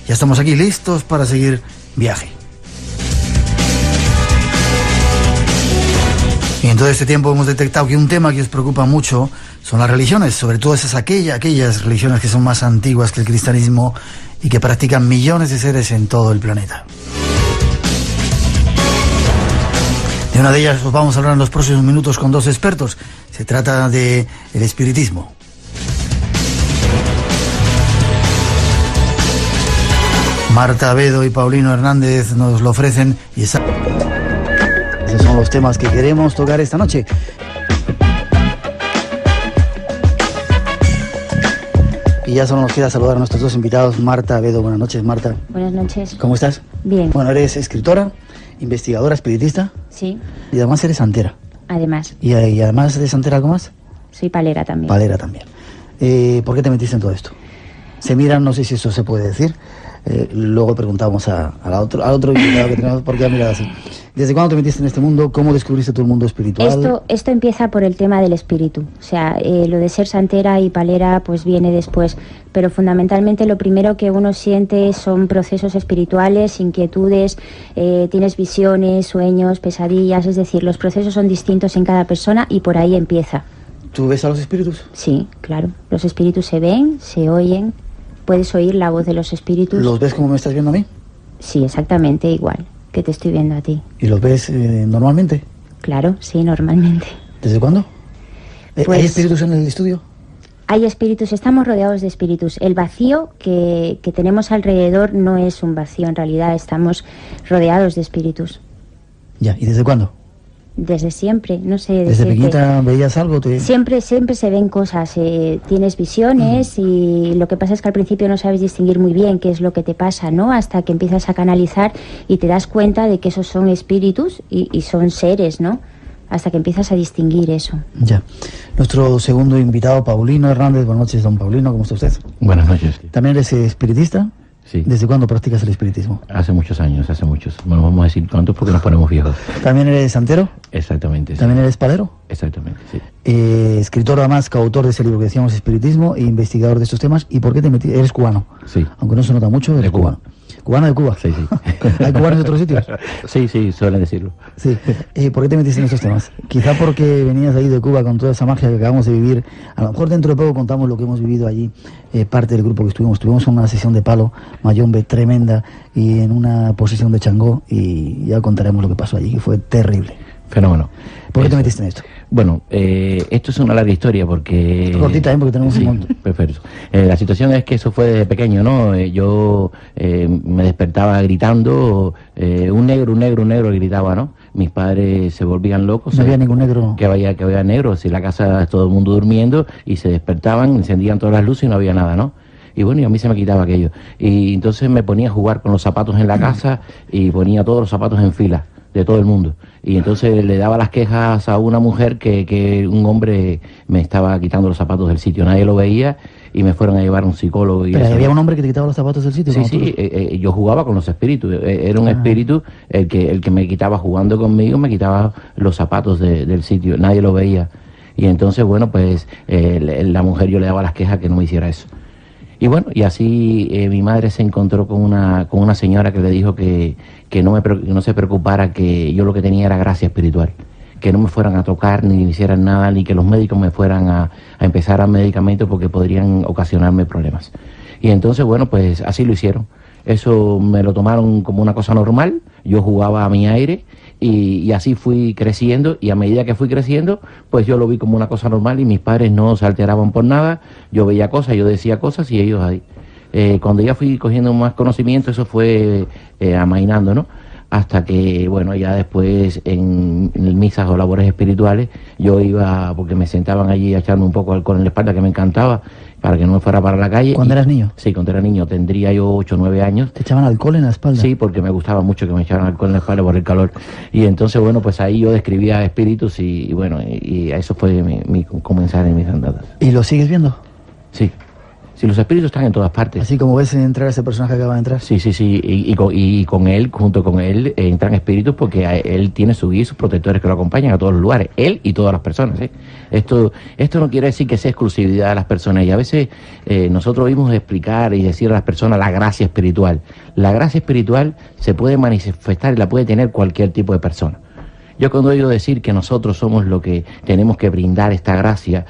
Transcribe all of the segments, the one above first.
Ya estamos aquí listos para seguir viaje. Y en todo este tiempo hemos detectado que un tema que os preocupa mucho son las religiones, sobre todo aquellas religiones que son más antiguas que el cristianismo y que practican millones de seres en todo el planeta. De una de ellas os vamos a hablar en los próximos minutos con dos expertos. Se trata del espiritismo. Marta Abedo y Paulino Hernández nos lo ofrecen y esos son los temas que queremos tocar esta noche. Y ya solo nos queda saludar a nuestros dos invitados. Marta Abedo, buenas noches, Marta. Buenas noches. ¿Cómo estás? Bien. Bueno, eres escritora, investigadora, espiritista. Sí. Y además eres santera. Además. ¿Y además de santera algo más? Soy palera también. Palera también. ¿Por qué te metiste en todo esto? Se miran, no sé si eso se puede decir. Luego preguntamos al otro invitado que tenemos por qué ha mirado así. ¿Desde cuándo te metiste en este mundo? ¿Cómo descubriste tu mundo espiritual? Esto empieza por el tema del espíritu. O sea, lo de ser santera y palera pues viene después. Pero fundamentalmente lo primero que uno siente son procesos espirituales, inquietudes, tienes visiones, sueños, pesadillas. Es decir, los procesos son distintos en cada persona y por ahí empieza. ¿Tú ves a los espíritus? Sí, claro. Los espíritus se ven, se oyen. ¿Puedes oír la voz de los espíritus? ¿Los ves como me estás viendo a mí? Sí, exactamente igual que te estoy viendo a ti. ¿Y los ves normalmente? Claro, sí, normalmente. ¿Desde cuándo? Pues, ¿Hay espíritus en el estudio? Hay espíritus, estamos rodeados de espíritus. El vacío que tenemos alrededor no es un vacío, en realidad estamos rodeados de espíritus. Ya, ¿y desde cuándo? Desde siempre, no sé. ¿Desde pequeñita veías algo? Siempre se ven cosas, tienes visiones y lo que pasa es que al principio no sabes distinguir muy bien qué es lo que te pasa, ¿no? Hasta que empiezas a canalizar y te das cuenta de que esos son espíritus y son seres, ¿no? Hasta que empiezas a distinguir eso. Ya. Nuestro segundo invitado, Paulino Hernández. Buenas noches, don Paulino, ¿cómo está usted? Buenas noches. ¿También eres espiritista? Sí. ¿Desde cuándo practicas el espiritismo? Hace muchos años, hace muchos. Bueno, vamos a decir cuántos porque nos ponemos viejos. ¿También eres santero? Exactamente. Sí. ¿También eres palero? Exactamente, sí. Escritor además, coautor de ese libro que decíamos, Espiritismo, e investigador de estos temas. ¿Y por qué te metiste? Eres cubano. Sí. Aunque no se nota mucho, eres De Cuba. cubano. ¿Cubano de Cuba? Sí, sí. ¿Hay cubanos de otros sitios? Sí, sí, suelen decirlo. Sí. ¿Por qué te metiste en estos temas? Quizá porque venías ahí de Cuba con toda esa magia que acabamos de vivir. A lo mejor dentro de poco contamos lo que hemos vivido allí. Parte del grupo que estuvimos. Estuvimos en una sesión de palo, mayombe tremenda, y en una posesión de Changó, y ya contaremos lo que pasó allí, que fue terrible. Fenómeno. ¿Por qué te metiste en esto? Bueno, esto es una larga historia porque... Cortita, porque tenemos sí, un montón. Perfecto. La situación es que eso fue desde pequeño, ¿no? Yo me despertaba gritando, un negro, gritaba, ¿no? Mis padres se volvían locos. No había ningún negro. Que había negros, si la casa, todo el mundo durmiendo, y se despertaban, encendían todas las luces y no había nada, ¿no? Y bueno, y a mí se me quitaba aquello. Y entonces me ponía a jugar con los zapatos en la casa y ponía todos los zapatos en fila de todo el mundo. Y entonces le daba las quejas a una mujer que un hombre me estaba quitando los zapatos del sitio. Nadie lo veía y me fueron a llevar a un psicólogo. Y ¿Pero eso, había un hombre que te quitaba los zapatos del sitio? Sí, sí, yo jugaba con los espíritus. Era un espíritu el que me quitaba jugando conmigo, me quitaba los zapatos del sitio. Nadie lo veía. Y entonces, bueno, pues la mujer yo le daba las quejas que no me hiciera eso. Y bueno, y así mi madre se encontró con una señora que le dijo que no se preocupara, que yo lo que tenía era gracia espiritual, que no me fueran a tocar ni me hicieran nada, ni que los médicos me fueran a empezar a medicamentos porque podrían ocasionarme problemas. Y entonces, bueno, pues así lo hicieron. Eso me lo tomaron como una cosa normal, yo jugaba a mi aire y así fui creciendo, y a medida que fui creciendo, pues yo lo vi como una cosa normal y mis padres no se alteraban por nada. Yo veía cosas, yo decía cosas y ellos ahí. Cuando ya fui cogiendo más conocimiento, eso fue amainando, ¿no? Hasta que, bueno, ya después en misas o labores espirituales, yo iba, porque me sentaban allí a echarme un poco de alcohol en la espalda, que me encantaba, para que no me fuera para la calle. ¿Cuándo eras niño? Sí, cuando era niño, tendría yo 8 o 9 años. ¿Te echaban alcohol en la espalda? Sí, porque me gustaba mucho que me echaran alcohol en la espalda por el calor. Y entonces, bueno, pues ahí yo describía espíritus y bueno, y eso fue mi comenzar en mis andadas. ¿Y lo sigues viendo? Sí. Si los espíritus están en todas partes. Así como ves entrar ese personaje que acaba de entrar. Sí, y con él, junto con él, entran espíritus porque él tiene su guía y sus protectores que lo acompañan a todos los lugares, él y todas las personas, ¿eh? Esto no quiere decir que sea exclusividad de las personas, y a veces nosotros oímos explicar y decir a las personas la gracia espiritual. La gracia espiritual se puede manifestar y la puede tener cualquier tipo de persona. Yo cuando oigo decir que nosotros somos lo que tenemos que brindar esta gracia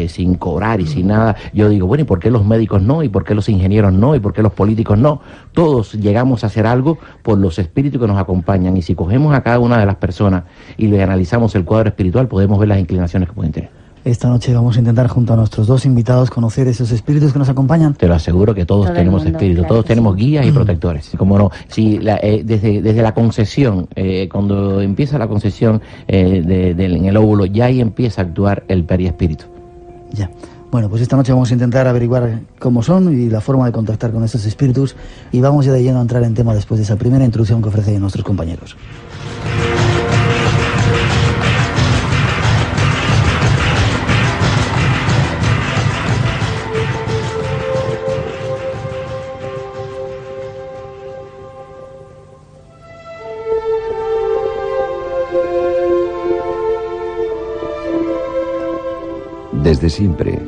sin cobrar y sin nada, yo digo, bueno, ¿y por qué los médicos no? ¿Y por qué los ingenieros no? ¿Y por qué los políticos no? Todos llegamos a hacer algo por los espíritus que nos acompañan, y si cogemos a cada una de las personas y le analizamos el cuadro espiritual, podemos ver las inclinaciones que pueden tener. Esta noche vamos a intentar, junto a nuestros dos invitados, conocer esos espíritus que nos acompañan. Te lo aseguro que todos tenemos espíritus, claro, todos tenemos guías y protectores. Como no, si desde la concepción, cuando empieza la concepción en el óvulo, ya ahí empieza a actuar el periespíritu. Ya. Bueno, pues esta noche vamos a intentar averiguar cómo son y la forma de contactar con esos espíritus, y vamos ya de lleno a entrar en tema después de esa primera introducción que ofrecen nuestros compañeros. Desde siempre,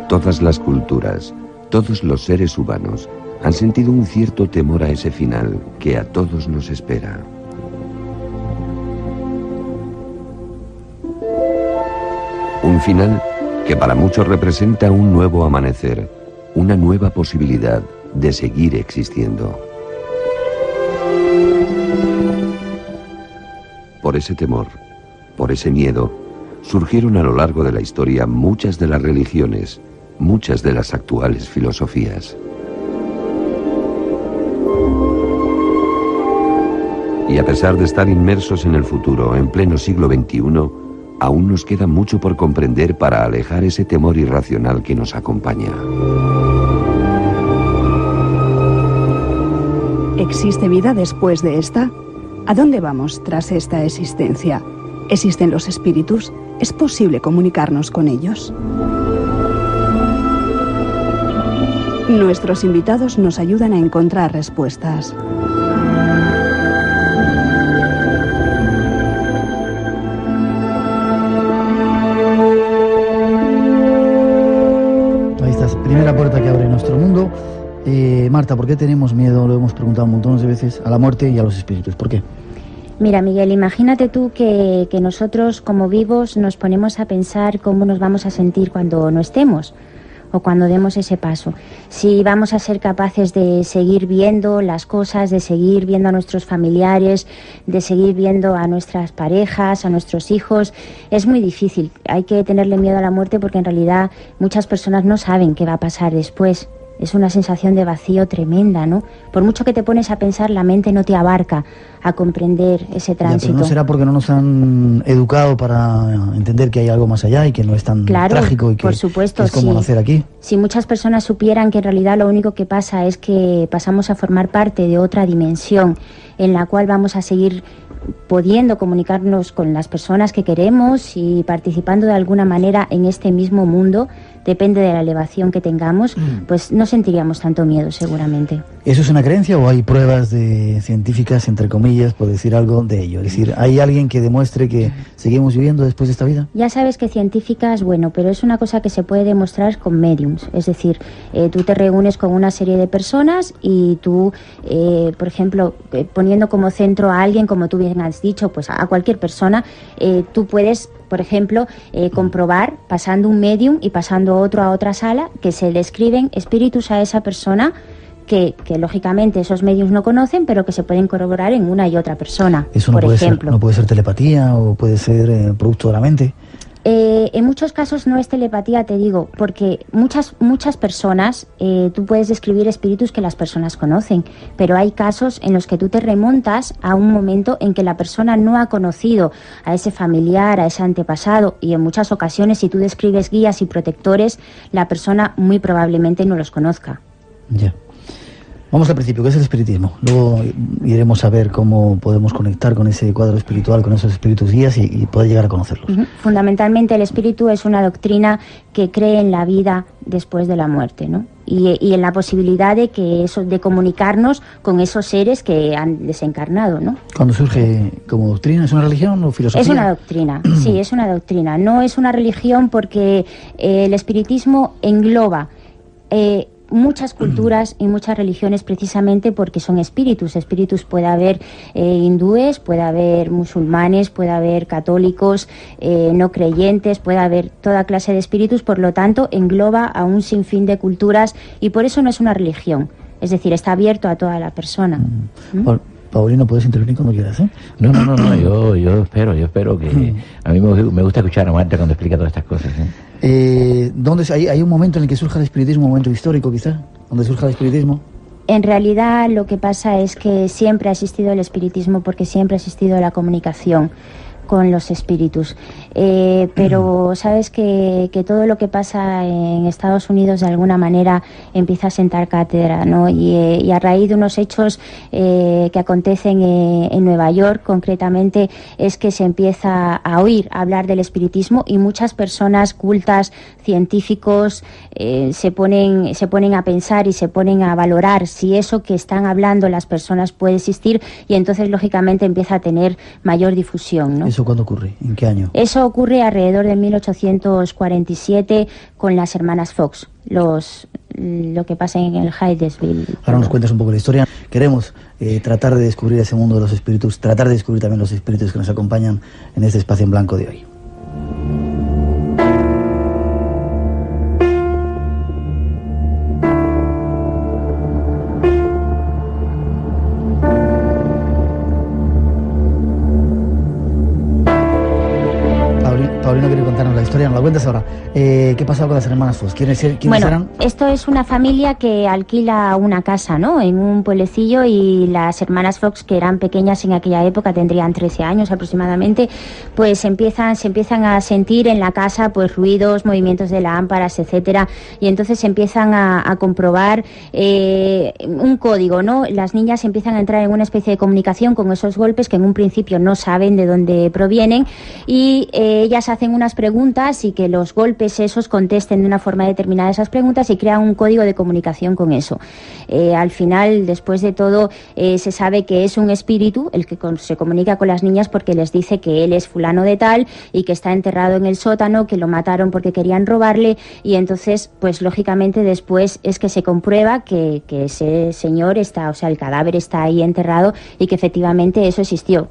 todas las culturas, todos los seres humanos han sentido un cierto temor a ese final que a todos nos espera. Un final que para muchos representa un nuevo amanecer, una nueva posibilidad de seguir existiendo. Por ese temor, por ese miedo, surgieron a lo largo de la historia muchas de las religiones, muchas de las actuales filosofías. Y a pesar de estar inmersos en el futuro, en pleno siglo XXI, aún nos queda mucho por comprender para alejar ese temor irracional que nos acompaña. ¿Existe vida después de esta? ¿A dónde vamos tras esta existencia? ¿Existen los espíritus? ¿Es posible comunicarnos con ellos? Nuestros invitados nos ayudan a encontrar respuestas. Ahí está, primera puerta que abre nuestro mundo. Marta, ¿por qué tenemos miedo? Lo hemos preguntado un montón de veces, a la muerte y a los espíritus. ¿Por qué? Mira, Miguel, imagínate tú que nosotros como vivos nos ponemos a pensar cómo nos vamos a sentir cuando no estemos o cuando demos ese paso. Si vamos a ser capaces de seguir viendo las cosas, de seguir viendo a nuestros familiares, de seguir viendo a nuestras parejas, a nuestros hijos, es muy difícil. Hay que tenerle miedo a la muerte porque en realidad muchas personas no saben qué va a pasar después. Es una sensación de vacío tremenda, ¿no? Por mucho que te pones a pensar, la mente no te abarca a comprender ese tránsito. Ya, pero ¿no será porque no nos han educado para entender que hay algo más allá y que no es tan trágico y que, por supuesto, que es como nacer aquí? Si muchas personas supieran que en realidad lo único que pasa es que pasamos a formar parte de otra dimensión en la cual vamos a seguir pudiendo comunicarnos con las personas que queremos y participando de alguna manera en este mismo mundo, depende de la elevación que tengamos, pues no sentiríamos tanto miedo seguramente. ¿Eso es una creencia o hay pruebas científicas, entre comillas, por decir algo de ello? Es decir, ¿hay alguien que demuestre que seguimos viviendo después de esta vida? Ya sabes que científicas, bueno, pero es una cosa que se puede demostrar con mediums. Es decir, tú te reúnes con una serie de personas y tú, por ejemplo, poniendo como centro a alguien, como tú bien has dicho, pues a cualquier persona, tú puedes, por ejemplo, comprobar, pasando un medium y pasando otro a otra sala, que se describen espíritus a esa persona que lógicamente esos medios no conocen, pero que se pueden corroborar en una y otra persona. Eso no, por ejemplo. No puede ser telepatía o puede ser producto de la mente. En muchos casos no es telepatía, te digo, porque muchas personas, tú puedes describir espíritus que las personas conocen, pero hay casos en los que tú te remontas a un momento en que la persona no ha conocido a ese familiar, a ese antepasado, y en muchas ocasiones si tú describes guías y protectores, la persona muy probablemente no los conozca. Ya. Vamos al principio, ¿qué es el espiritismo? Luego iremos a ver cómo podemos conectar con ese cuadro espiritual, con esos espíritus guías y poder llegar a conocerlos. Fundamentalmente el espíritu es una doctrina que cree en la vida después de la muerte, ¿no? Y en la posibilidad de que eso, de comunicarnos con esos seres que han desencarnado, ¿no? Cuando surge como doctrina, ¿es una religión o filosofía? Es una doctrina, sí, es una doctrina. No es una religión porque el espiritismo engloba muchas culturas y muchas religiones precisamente porque son espíritus. Espíritus puede haber hindúes, puede haber musulmanes, puede haber católicos, no creyentes, puede haber toda clase de espíritus, por lo tanto engloba a un sinfín de culturas y por eso no es una religión, es decir, está abierto a toda la persona. Paulino, puedes intervenir cuando quieras, ¿eh? No, yo espero que... A mí me gusta escuchar a Marta cuando explica todas estas cosas, ¿eh? ¿Dónde hay un momento en el que surja el espiritismo, un momento histórico quizá, donde surja el espiritismo? En realidad lo que pasa es que siempre ha existido el espiritismo porque siempre ha existido la comunicación con los espíritus, pero sabes que todo lo que pasa en Estados Unidos de alguna manera empieza a sentar cátedra, ¿no? Y a raíz de unos hechos que acontecen en Nueva York concretamente es que se empieza a oír hablar del espiritismo y muchas personas cultas, científicos, se ponen a pensar y se ponen a valorar si eso que están hablando las personas puede existir y entonces lógicamente empieza a tener mayor difusión, ¿no? ¿Eso cuándo ocurre? ¿En qué año? Eso ocurre alrededor de 1847 con las hermanas Fox, lo que pasa en el Hydesville. Ahora nos cuentas un poco la historia. Queremos tratar de descubrir ese mundo de los espíritus, tratar de descubrir también los espíritus que nos acompañan en este espacio en blanco de hoy. Paulino quiere contarnos la historia, nos la cuentas ahora. ¿Qué pasaba con las hermanas Fox? ¿Quiénes eran? Esto es una familia que alquila una casa, ¿no? En un pueblecillo y las hermanas Fox, que eran pequeñas en aquella época, tendrían 13 años aproximadamente, pues se empiezan a sentir en la casa pues ruidos, movimientos de lámparas, etcétera, y entonces empiezan a comprobar un código, ¿no? Las niñas empiezan a entrar en una especie de comunicación con esos golpes que en un principio no saben de dónde provienen y ellas hacen unas preguntas y que los golpes esos contesten de una forma determinada esas preguntas y crean un código de comunicación con eso. Al final, después de todo, se sabe que es un espíritu el que se comunica con las niñas porque les dice que él es fulano de tal y que está enterrado en el sótano, que lo mataron porque querían robarle y entonces, pues lógicamente después es que se comprueba que ese señor está, o sea, el cadáver está ahí enterrado y que efectivamente eso existió.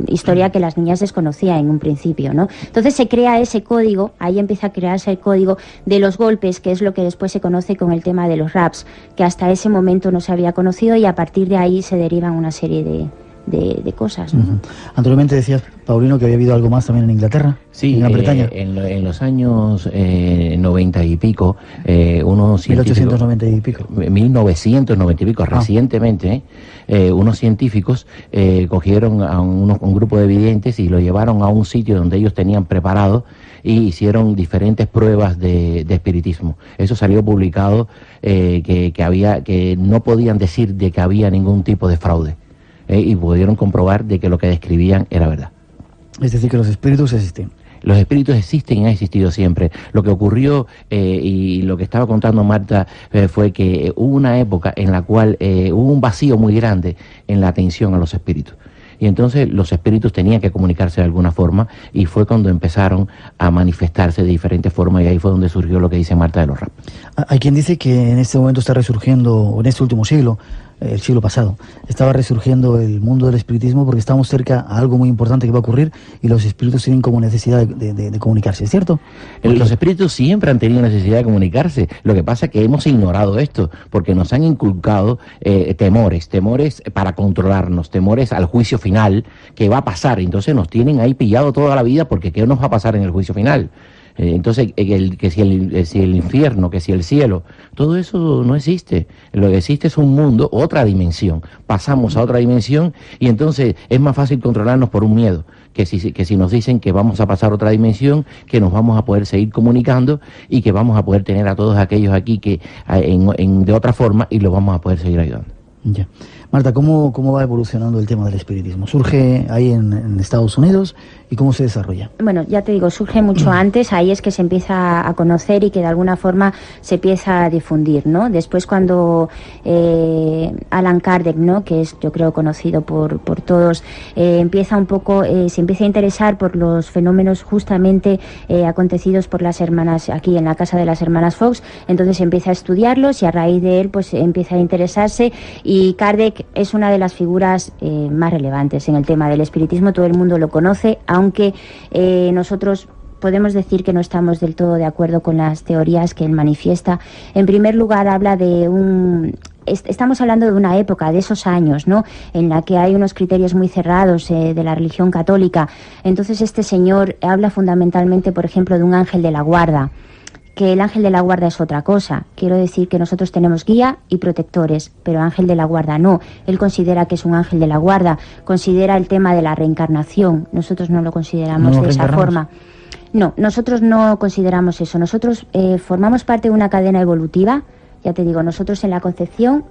Historia que las niñas desconocían en un principio, ¿no? Entonces se crea ese código, ahí empieza a crearse el código de los golpes, que es lo que después se conoce con el tema de los raps, que hasta ese momento no se había conocido y a partir de ahí se derivan una serie de cosas, ¿no? Anteriormente decías, Paulino, que había habido algo más también en Inglaterra, sí, en Gran Bretaña. En los años 90 y pico, unos 1890 y pico. 1990 y pico, recientemente, unos científicos cogieron a un grupo de videntes y lo llevaron a un sitio donde ellos tenían preparado y hicieron diferentes pruebas de espiritismo. Eso salió publicado, que no podían decir de que había ningún tipo de fraude. Y pudieron comprobar de que lo que describían era verdad. Es decir, que los espíritus existen. Los espíritus existen y han existido siempre. Lo que ocurrió, y lo que estaba contando Marta, fue que hubo una época en la cual hubo un vacío muy grande en la atención a los espíritus. Y entonces los espíritus tenían que comunicarse de alguna forma y fue cuando empezaron a manifestarse de diferentes formas y ahí fue donde surgió lo que dice Marta de los Rap. Hay quien dice que en este momento está resurgiendo, en este último siglo, el siglo pasado, estaba resurgiendo el mundo del espiritismo porque estamos cerca a algo muy importante que va a ocurrir y los espíritus tienen como necesidad de comunicarse, ¿es cierto? Porque los espíritus siempre han tenido necesidad de comunicarse, lo que pasa es que hemos ignorado esto porque nos han inculcado temores para controlarnos, temores al juicio final que va a pasar, entonces nos tienen ahí pillado toda la vida porque ¿qué nos va a pasar en el juicio final? Entonces, que si el infierno, que si el cielo, todo eso no existe. Lo que existe es un mundo, otra dimensión. Pasamos a otra dimensión y entonces es más fácil controlarnos por un miedo. Que si nos dicen que vamos a pasar a otra dimensión, que nos vamos a poder seguir comunicando y que vamos a poder tener a todos aquellos aquí que de otra forma y los vamos a poder seguir ayudando. Ya. Marta, ¿cómo va evolucionando el tema del espiritismo? ¿Surge ahí en Estados Unidos y cómo se desarrolla? Bueno, ya te digo, surge mucho antes, ahí es que se empieza a conocer y que de alguna forma se empieza a difundir, ¿no? Después cuando Alan Kardec, ¿no?, que es, yo creo, conocido por todos, empieza un poco, se empieza a interesar por los fenómenos justamente acontecidos por las hermanas, aquí en la casa de las hermanas Fox, entonces empieza a estudiarlos y a raíz de él pues empieza a interesarse, y Kardec es una de las figuras más relevantes en el tema del espiritismo, todo el mundo lo conoce, aunque nosotros podemos decir que no estamos del todo de acuerdo con las teorías que él manifiesta. En primer lugar, habla de estamos hablando de una época, de esos años, ¿no?, en la que hay unos criterios muy cerrados de la religión católica. Entonces este señor habla fundamentalmente, por ejemplo, de un ángel de la guarda, que el ángel de la guarda es otra cosa. Quiero decir que nosotros tenemos guía y protectores, pero ángel de la guarda no. Él considera que es un ángel de la guarda, considera el tema de la reencarnación. Nosotros no lo consideramos de esa forma. No, nosotros no consideramos eso. Nosotros formamos parte de una cadena evolutiva. Ya te digo, nosotros en la concepción,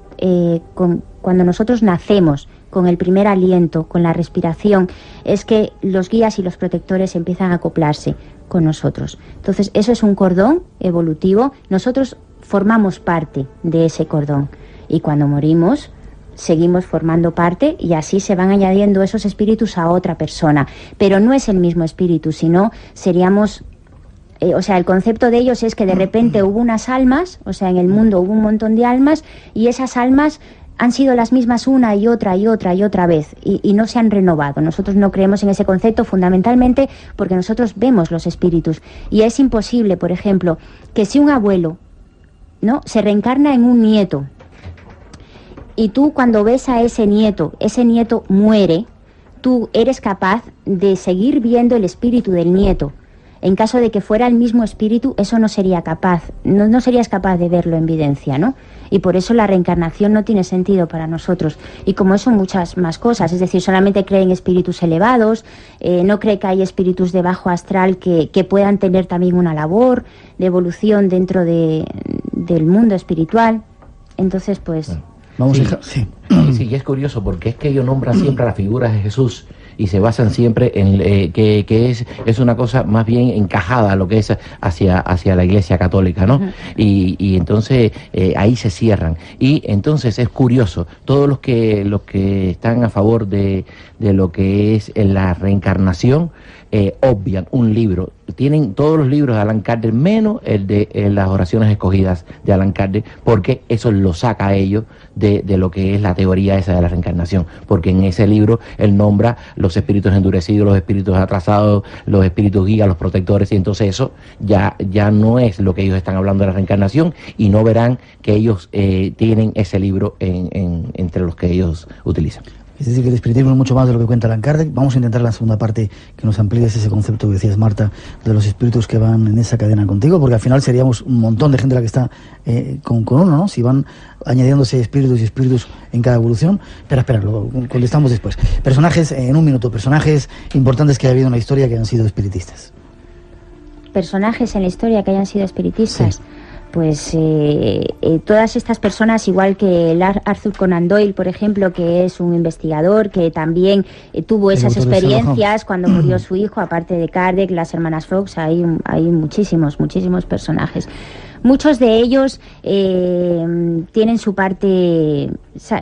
cuando nosotros nacemos, con el primer aliento, con la respiración, es que los guías y los protectores empiezan a acoplarse con nosotros. Entonces, eso es un cordón evolutivo. Nosotros formamos parte de ese cordón y cuando morimos seguimos formando parte y así se van añadiendo esos espíritus a otra persona. Pero no es el mismo espíritu, sino seríamos... o sea, el concepto de ellos es que de repente hubo unas almas, o sea, en el mundo hubo un montón de almas y esas almas han sido las mismas una y otra y otra y otra vez y no se han renovado. Nosotros no creemos en ese concepto fundamentalmente porque nosotros vemos los espíritus y es imposible, por ejemplo, que si un abuelo, ¿no?, se reencarna en un nieto y tú cuando ves a ese nieto muere, tú eres capaz de seguir viendo el espíritu del nieto. En caso de que fuera el mismo espíritu, eso no sería capaz, no serías capaz de verlo en evidencia, ¿no? Y por eso la reencarnación no tiene sentido para nosotros. Y como eso, muchas más cosas. Es decir, solamente cree en espíritus elevados, no cree que hay espíritus de bajo astral que puedan tener también una labor de evolución dentro del mundo espiritual. Entonces, pues... Bueno, vamos sí, a... Sí. Sí, y es curioso porque es que ellos nombran siempre a la figura de Jesús y se basan siempre en que es una cosa más bien encajada a lo que es hacia la Iglesia Católica, ¿no? Y entonces ahí se cierran. Y entonces es curioso, todos los que están a favor de lo que es la reencarnación, obvian un libro. Tienen todos los libros de Alan Kardec, menos el de las oraciones escogidas de Alan Kardec, porque eso lo saca a ellos de lo que es la teoría esa de la reencarnación, porque en ese libro él nombra los espíritus endurecidos, los espíritus atrasados, los espíritus guías, los protectores, y entonces eso ya no es lo que ellos están hablando de la reencarnación, y no verán que ellos tienen ese libro entre los que ellos utilizan. Es decir, que el espiritismo es mucho más de lo que cuenta Alan Kardec. Vamos a intentar en la segunda parte que nos amplíes ese concepto que decías, Marta, de los espíritus que van en esa cadena contigo, porque al final seríamos un montón de gente la que está con uno, ¿no? Si van añadiéndose espíritus y espíritus en cada evolución. Espera, lo contestamos después. Personajes, en un minuto, personajes importantes que ha habido en la historia que han sido espiritistas. Personajes en la historia que hayan sido espiritistas. Sí. Pues todas estas personas, igual que Arthur Conan Doyle, por ejemplo, que es un investigador que también tuvo esas experiencias cuando murió su hijo, aparte de Kardec, las hermanas Fox, hay muchísimos personajes. Muchos de ellos tienen su parte,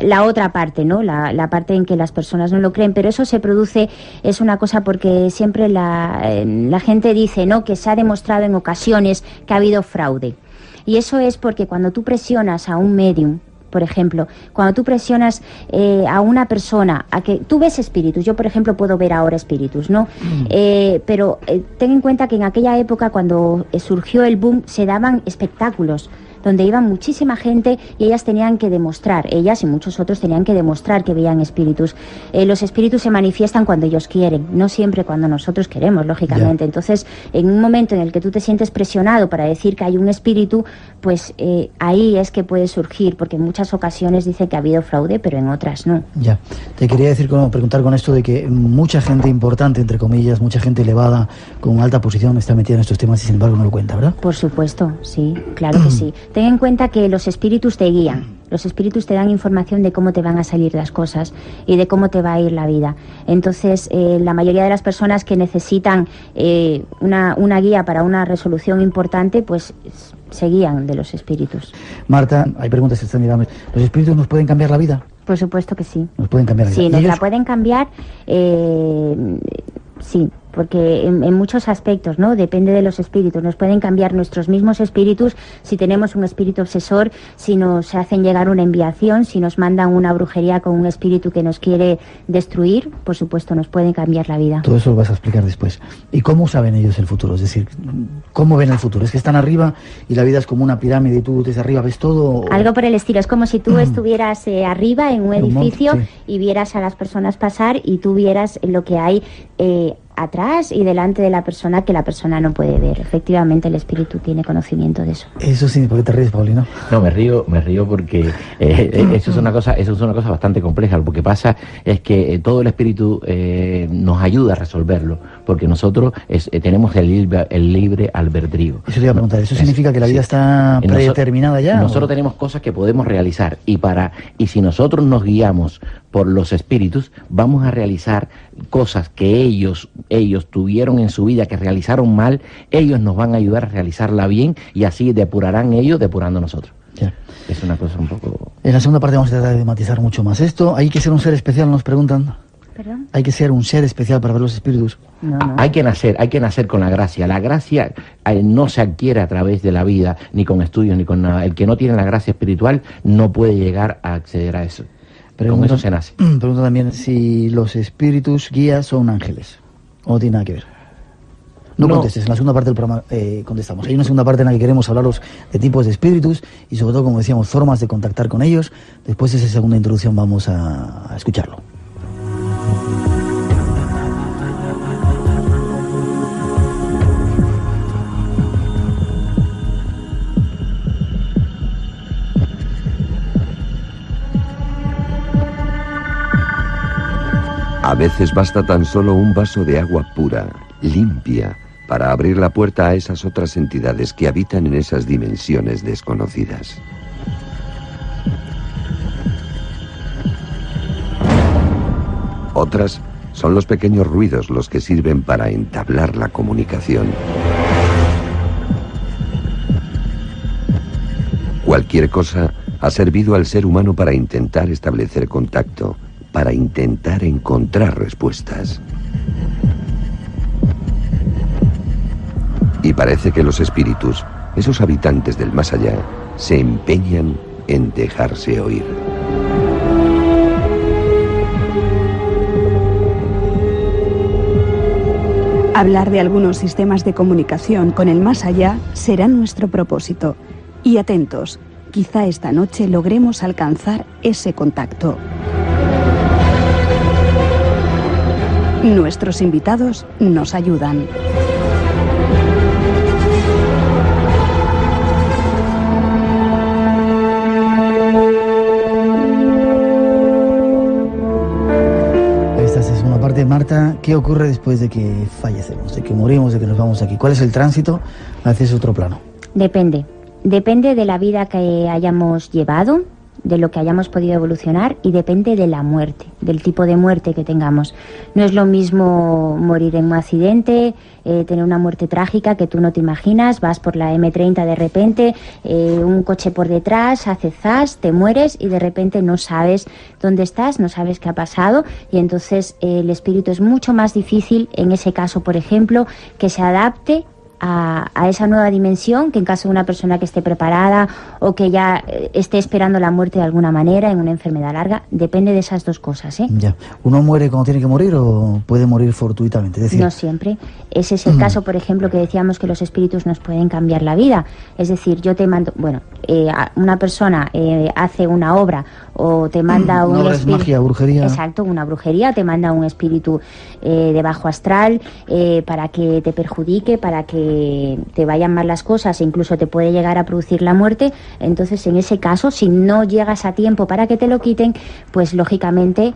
la otra parte, ¿no? La parte en que las personas no lo creen, pero eso se produce, es una cosa porque siempre la gente dice, ¿no?, que se ha demostrado en ocasiones que ha habido fraude. Y eso es porque cuando tú presionas a un medium, por ejemplo, cuando tú presionas a una persona, a que tú ves espíritus, yo por ejemplo puedo ver ahora espíritus, ¿no? Pero ten en cuenta que en aquella época cuando surgió el boom se daban espectáculos donde iba muchísima gente y ellas tenían que demostrar, ellas y muchos otros tenían que demostrar que veían espíritus. Los espíritus se manifiestan cuando ellos quieren, no siempre cuando nosotros queremos, lógicamente. Entonces, en un momento en el que tú te sientes presionado para decir que hay un espíritu, pues ahí es que puede surgir, porque en muchas ocasiones dice que ha habido fraude, pero en otras no. Ya, te quería preguntar con esto de que mucha gente importante, entre comillas, mucha gente elevada, con alta posición, está metida en estos temas y sin embargo no lo cuenta, ¿verdad? Por supuesto, sí, claro que sí. Ten en cuenta que los espíritus te guían. Los espíritus te dan información de cómo te van a salir las cosas y de cómo te va a ir la vida. Entonces, la mayoría de las personas que necesitan una guía para una resolución importante, pues se guían de los espíritus. Marta, hay preguntas que están mirando. ¿Los espíritus nos pueden cambiar la vida? Por supuesto que sí. ¿Nos pueden cambiar la vida? Sí, nos ¿Y la ellos? pueden cambiar, sí, porque en muchos aspectos, ¿no? Depende de los espíritus. Nos pueden cambiar nuestros mismos espíritus si tenemos un espíritu obsesor, si nos hacen llegar una enviación, si nos mandan una brujería con un espíritu que nos quiere destruir, por supuesto, nos pueden cambiar la vida. Todo eso lo vas a explicar después. ¿Y cómo saben ellos el futuro? Es decir, ¿cómo ven el futuro? ¿Es que están arriba y la vida es como una pirámide y tú desde arriba ves todo? ¿O? Algo por el estilo. Es como si tú estuvieras arriba en un edificio monte, sí. y vieras a las personas pasar y tú vieras lo que hay atrás y delante de la persona que la persona no puede ver. Efectivamente, el espíritu tiene conocimiento de eso. Eso sí, ¿por qué te ríes, Paulino? No, me río porque eso es una cosa bastante compleja. Lo que pasa es que todo el espíritu nos ayuda a resolverlo, porque nosotros tenemos el libre albedrío. Eso te iba a preguntar. ¿Eso significa que la vida está predeterminada ya? Nosotros tenemos cosas que podemos realizar y si nosotros nos guiamos por los espíritus, vamos a realizar cosas que ellos tuvieron en su vida, que realizaron mal. Ellos nos van a ayudar a realizarla bien y así depurarán ellos, depurando nosotros. Ya. Es una cosa un poco... En la segunda parte vamos a tratar de matizar mucho más esto. ¿Hay que ser un ser especial? Nos preguntan. ¿Perdón? ¿Hay que ser un ser especial para ver los espíritus? No, no. Hay que nacer con la gracia. La gracia no se adquiere a través de la vida, ni con estudios, ni con nada. El que no tiene la gracia espiritual no puede llegar a acceder a eso. Con eso se nace. Pregunta también si los espíritus guías son ángeles. ¿O no tiene nada que ver? No contestes, en la segunda parte del programa contestamos. Hay una segunda parte en la que queremos hablaros de tipos de espíritus y sobre todo, como decíamos, formas de contactar con ellos. Después de esa segunda introducción vamos a escucharlo. A veces basta tan solo un vaso de agua pura, limpia, para abrir la puerta a esas otras entidades que habitan en esas dimensiones desconocidas. Otras son los pequeños ruidos los que sirven para entablar la comunicación. Cualquier cosa ha servido al ser humano para intentar establecer contacto, para intentar encontrar respuestas. Y parece que los espíritus, esos habitantes del más allá, se empeñan en dejarse oír. Hablar de algunos sistemas de comunicación con el más allá será nuestro propósito. Y atentos, quizá esta noche logremos alcanzar ese contacto. Nuestros invitados nos ayudan. Esta es una parte. Marta, ¿qué ocurre después de que fallecemos, de que morimos, de que nos vamos aquí? ¿Cuál es el tránsito hacia ese otro plano? Depende de la vida que hayamos llevado, de lo que hayamos podido evolucionar, y depende de la muerte, del tipo de muerte que tengamos. No es lo mismo morir en un accidente, tener una muerte trágica que tú no te imaginas, vas por la M30 de repente, un coche por detrás, hace zas, te mueres y de repente no sabes dónde estás, no sabes qué ha pasado, y entonces el espíritu es mucho más difícil en ese caso, por ejemplo, que se adapte a esa nueva dimensión, que en caso de una persona que esté preparada o que ya esté esperando la muerte de alguna manera en una enfermedad larga. Depende de esas dos cosas, ¿eh? Ya. ¿Uno muere cuando tiene que morir o puede morir fortuitamente? Es decir, no siempre. Ese es el caso, por ejemplo, que decíamos que los espíritus nos pueden cambiar la vida. Es decir, yo te mando, una persona hace una obra o te manda un obra espíritu. Es magia, brujería. Exacto, una brujería, te manda un espíritu de bajo astral para que te perjudique, para que te vayan mal las cosas e incluso te puede llegar a producir la muerte. Entonces, en ese caso, si no llegas a tiempo para que te lo quiten, pues lógicamente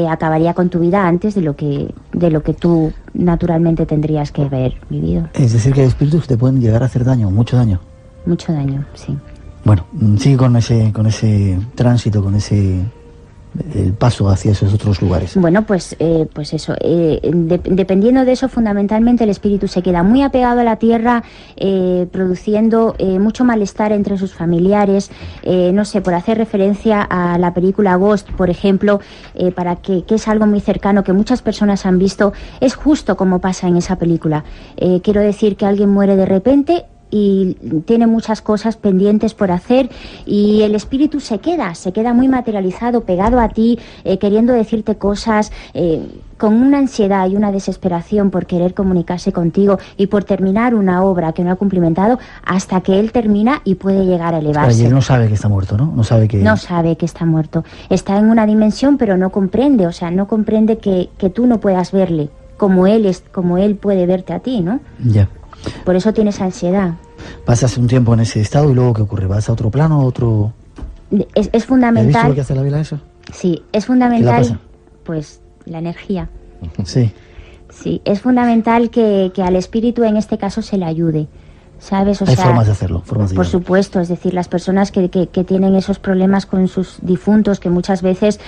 acabaría con tu vida antes de lo que tú naturalmente tendrías que haber vivido. Es decir, que hay espíritus que te pueden llegar a hacer daño, mucho daño. Mucho daño, sí. Bueno, sigue con ese tránsito, con el paso hacia esos otros lugares. Bueno, pues eso, dependiendo de eso, fundamentalmente el espíritu se queda muy apegado a la tierra, produciendo mucho malestar entre sus familiares, no sé, por hacer referencia a la película Ghost, por ejemplo, que es algo muy cercano que muchas personas han visto, es justo como pasa en esa película. Quiero decir que alguien muere de repente y tiene muchas cosas pendientes por hacer y el espíritu se queda muy materializado, pegado a ti, queriendo decirte cosas, con una ansiedad y una desesperación por querer comunicarse contigo y por terminar una obra que no ha cumplimentado hasta que él termina y puede llegar a elevarse. Y él no sabe que está muerto, ¿no? No sabe que está muerto. Está en una dimensión, pero no comprende, no comprende que tú no puedas verle como él puede verte a ti, ¿no? Ya. Por eso tienes ansiedad. Pasas un tiempo en ese estado y luego ¿qué ocurre? ¿Vas a otro plano, otro...? Es fundamental... ¿Has visto lo que hace la vela eso? Sí, es fundamental... ¿Qué la pasa? Pues la energía. Sí. Sí, es fundamental que al espíritu en este caso se le ayude, ¿sabes? Hay formas de hacerlo, formas de por ayudarlo. supuesto, es decir, las personas que tienen esos problemas con sus difuntos, que muchas veces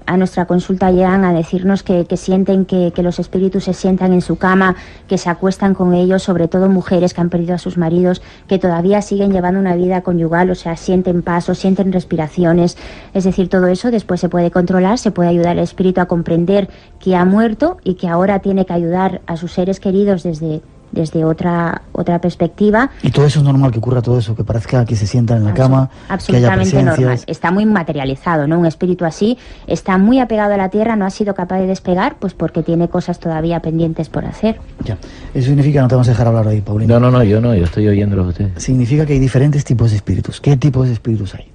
a nuestra consulta llegan a decirnos que sienten que los espíritus se sientan en su cama, que se acuestan con ellos, sobre todo mujeres que han perdido a sus maridos, que todavía siguen llevando una vida conyugal, sienten pasos, sienten respiraciones, es decir, todo eso después se puede controlar, se puede ayudar al espíritu a comprender que ha muerto y que ahora tiene que ayudar a sus seres queridos desde otra perspectiva. ¿Y todo eso es normal que ocurra todo eso? Que parezca que se sientan en la cama, absolutamente que haya presencias. Normal. Está muy materializado, ¿no? Un espíritu así está muy apegado a la tierra, no ha sido capaz de despegar, pues porque tiene cosas todavía pendientes por hacer. Ya. Eso significa, no te vamos a dejar hablar hoy, Paulina. No, yo estoy oyéndolos a ustedes. Significa que hay diferentes tipos de espíritus. ¿Qué tipos de espíritus hay?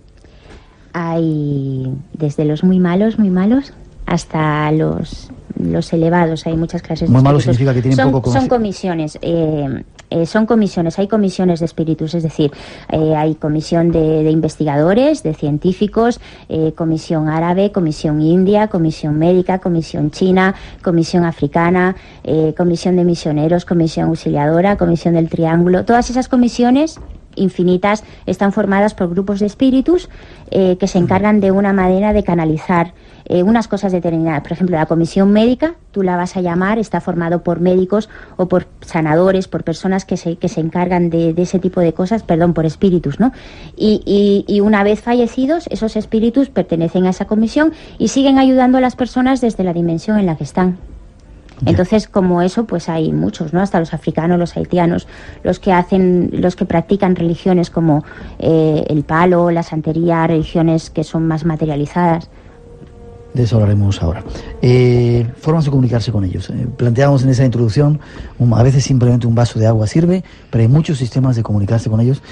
Hay desde los muy malos, hasta los elevados. Hay muchas clases de muy espíritus. Malo significa que tienen poco Son comisiones. Hay comisiones de espíritus, es decir, hay comisión de investigadores, de científicos, comisión árabe, comisión india, comisión médica, comisión china, comisión africana, comisión de misioneros, comisión auxiliadora, comisión del triángulo. Todas esas comisiones infinitas están formadas por grupos de espíritus que se encargan de una manera de canalizar unas cosas determinadas. Por ejemplo, la comisión médica, tú la vas a llamar, está formado por médicos o por sanadores, por personas que se encargan de ese tipo de cosas, por espíritus, ¿no? Y una vez fallecidos, esos espíritus pertenecen a esa comisión y siguen ayudando a las personas desde la dimensión en la que están. Entonces, como eso, pues hay muchos, ¿no? Hasta los africanos, los haitianos, los que practican religiones como el palo, la santería, religiones que son más materializadas. De eso hablaremos ahora. Formas de comunicarse con ellos. Planteábamos en esa introducción, a veces simplemente un vaso de agua sirve, pero hay muchos sistemas de comunicarse con ellos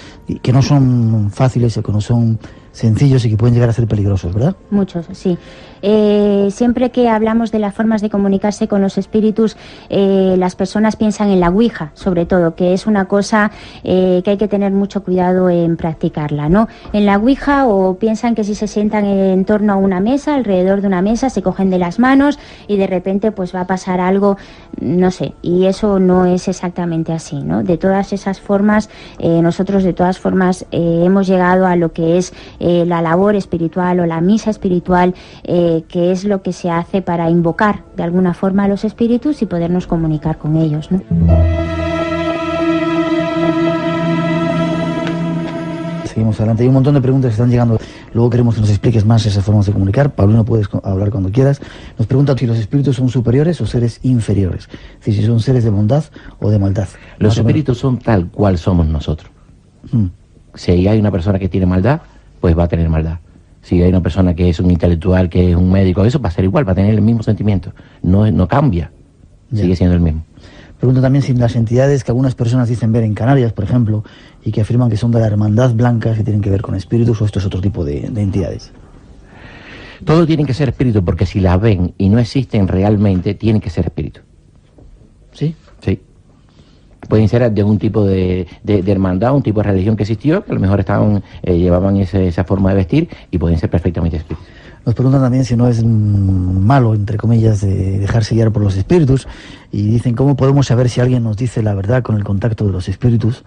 que no son fáciles o que no son sencillos y que pueden llegar a ser peligrosos, ¿verdad? Muchos, sí. Siempre que hablamos de las formas de comunicarse con los espíritus, las personas piensan en la Ouija, sobre todo, que es una cosa que hay que tener mucho cuidado en practicarla, ¿no? En la Ouija, o piensan que si se sientan en torno a una mesa, alrededor de una mesa, se cogen de las manos y de repente pues va a pasar algo, no sé, y eso no es exactamente así, ¿no? De todas esas formas, nosotros de todas formas hemos llegado a lo que es la labor espiritual o la misa espiritual, que es lo que se hace para invocar de alguna forma a los espíritus y podernos comunicar con ellos, ¿no? Seguimos adelante. Hay un montón de preguntas que están llegando. Luego queremos que nos expliques más esas formas de comunicar. Paulino, puedes hablar cuando quieras. Nos preguntan si los espíritus son superiores o seres inferiores. Es decir, si son seres de bondad o de maldad. Los espíritus son tal cual somos nosotros. Si hay una persona que tiene maldad, pues va a tener maldad. Si hay una persona que es un intelectual, que es un médico, eso va a ser igual, va a tener el mismo sentimiento. No cambia, sigue siendo el mismo. Pregunto también si las entidades que algunas personas dicen ver en Canarias, por ejemplo, y que afirman que son de la hermandad blanca, que tienen que ver con espíritus, o esto es otro tipo de entidades. Todo tiene que ser espíritu, porque si las ven y no existen realmente, tienen que ser espíritu. ¿Sí? Sí. Pueden ser de un tipo de hermandad, un tipo de religión que existió, que a lo mejor llevaban esa forma de vestir, y pueden ser perfectamente espíritus. Nos preguntan también si no es malo, entre comillas, de dejarse guiar por los espíritus, y dicen, ¿cómo podemos saber si alguien nos dice la verdad con el contacto de los espíritus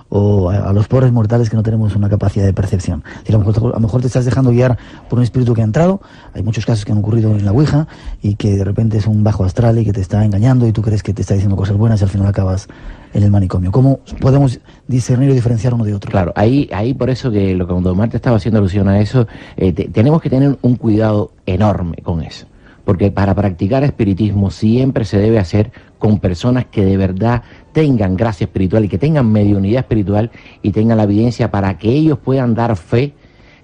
o a los pobres mortales que no tenemos una capacidad de percepción? Es decir, a lo mejor te estás dejando guiar por un espíritu que ha entrado. Hay muchos casos que han ocurrido en la Ouija y que de repente es un bajo astral y que te está engañando y tú crees que te está diciendo cosas buenas y al final acabas en el manicomio. ¿Cómo podemos discernir o diferenciar uno de otro? Claro, ahí por eso que lo que cuando Marta estaba haciendo alusión a eso, tenemos que tener un cuidado enorme con eso. Porque para practicar espiritismo siempre se debe hacer con personas que de verdad tengan gracia espiritual y que tengan mediunidad espiritual y tengan la evidencia para que ellos puedan dar fe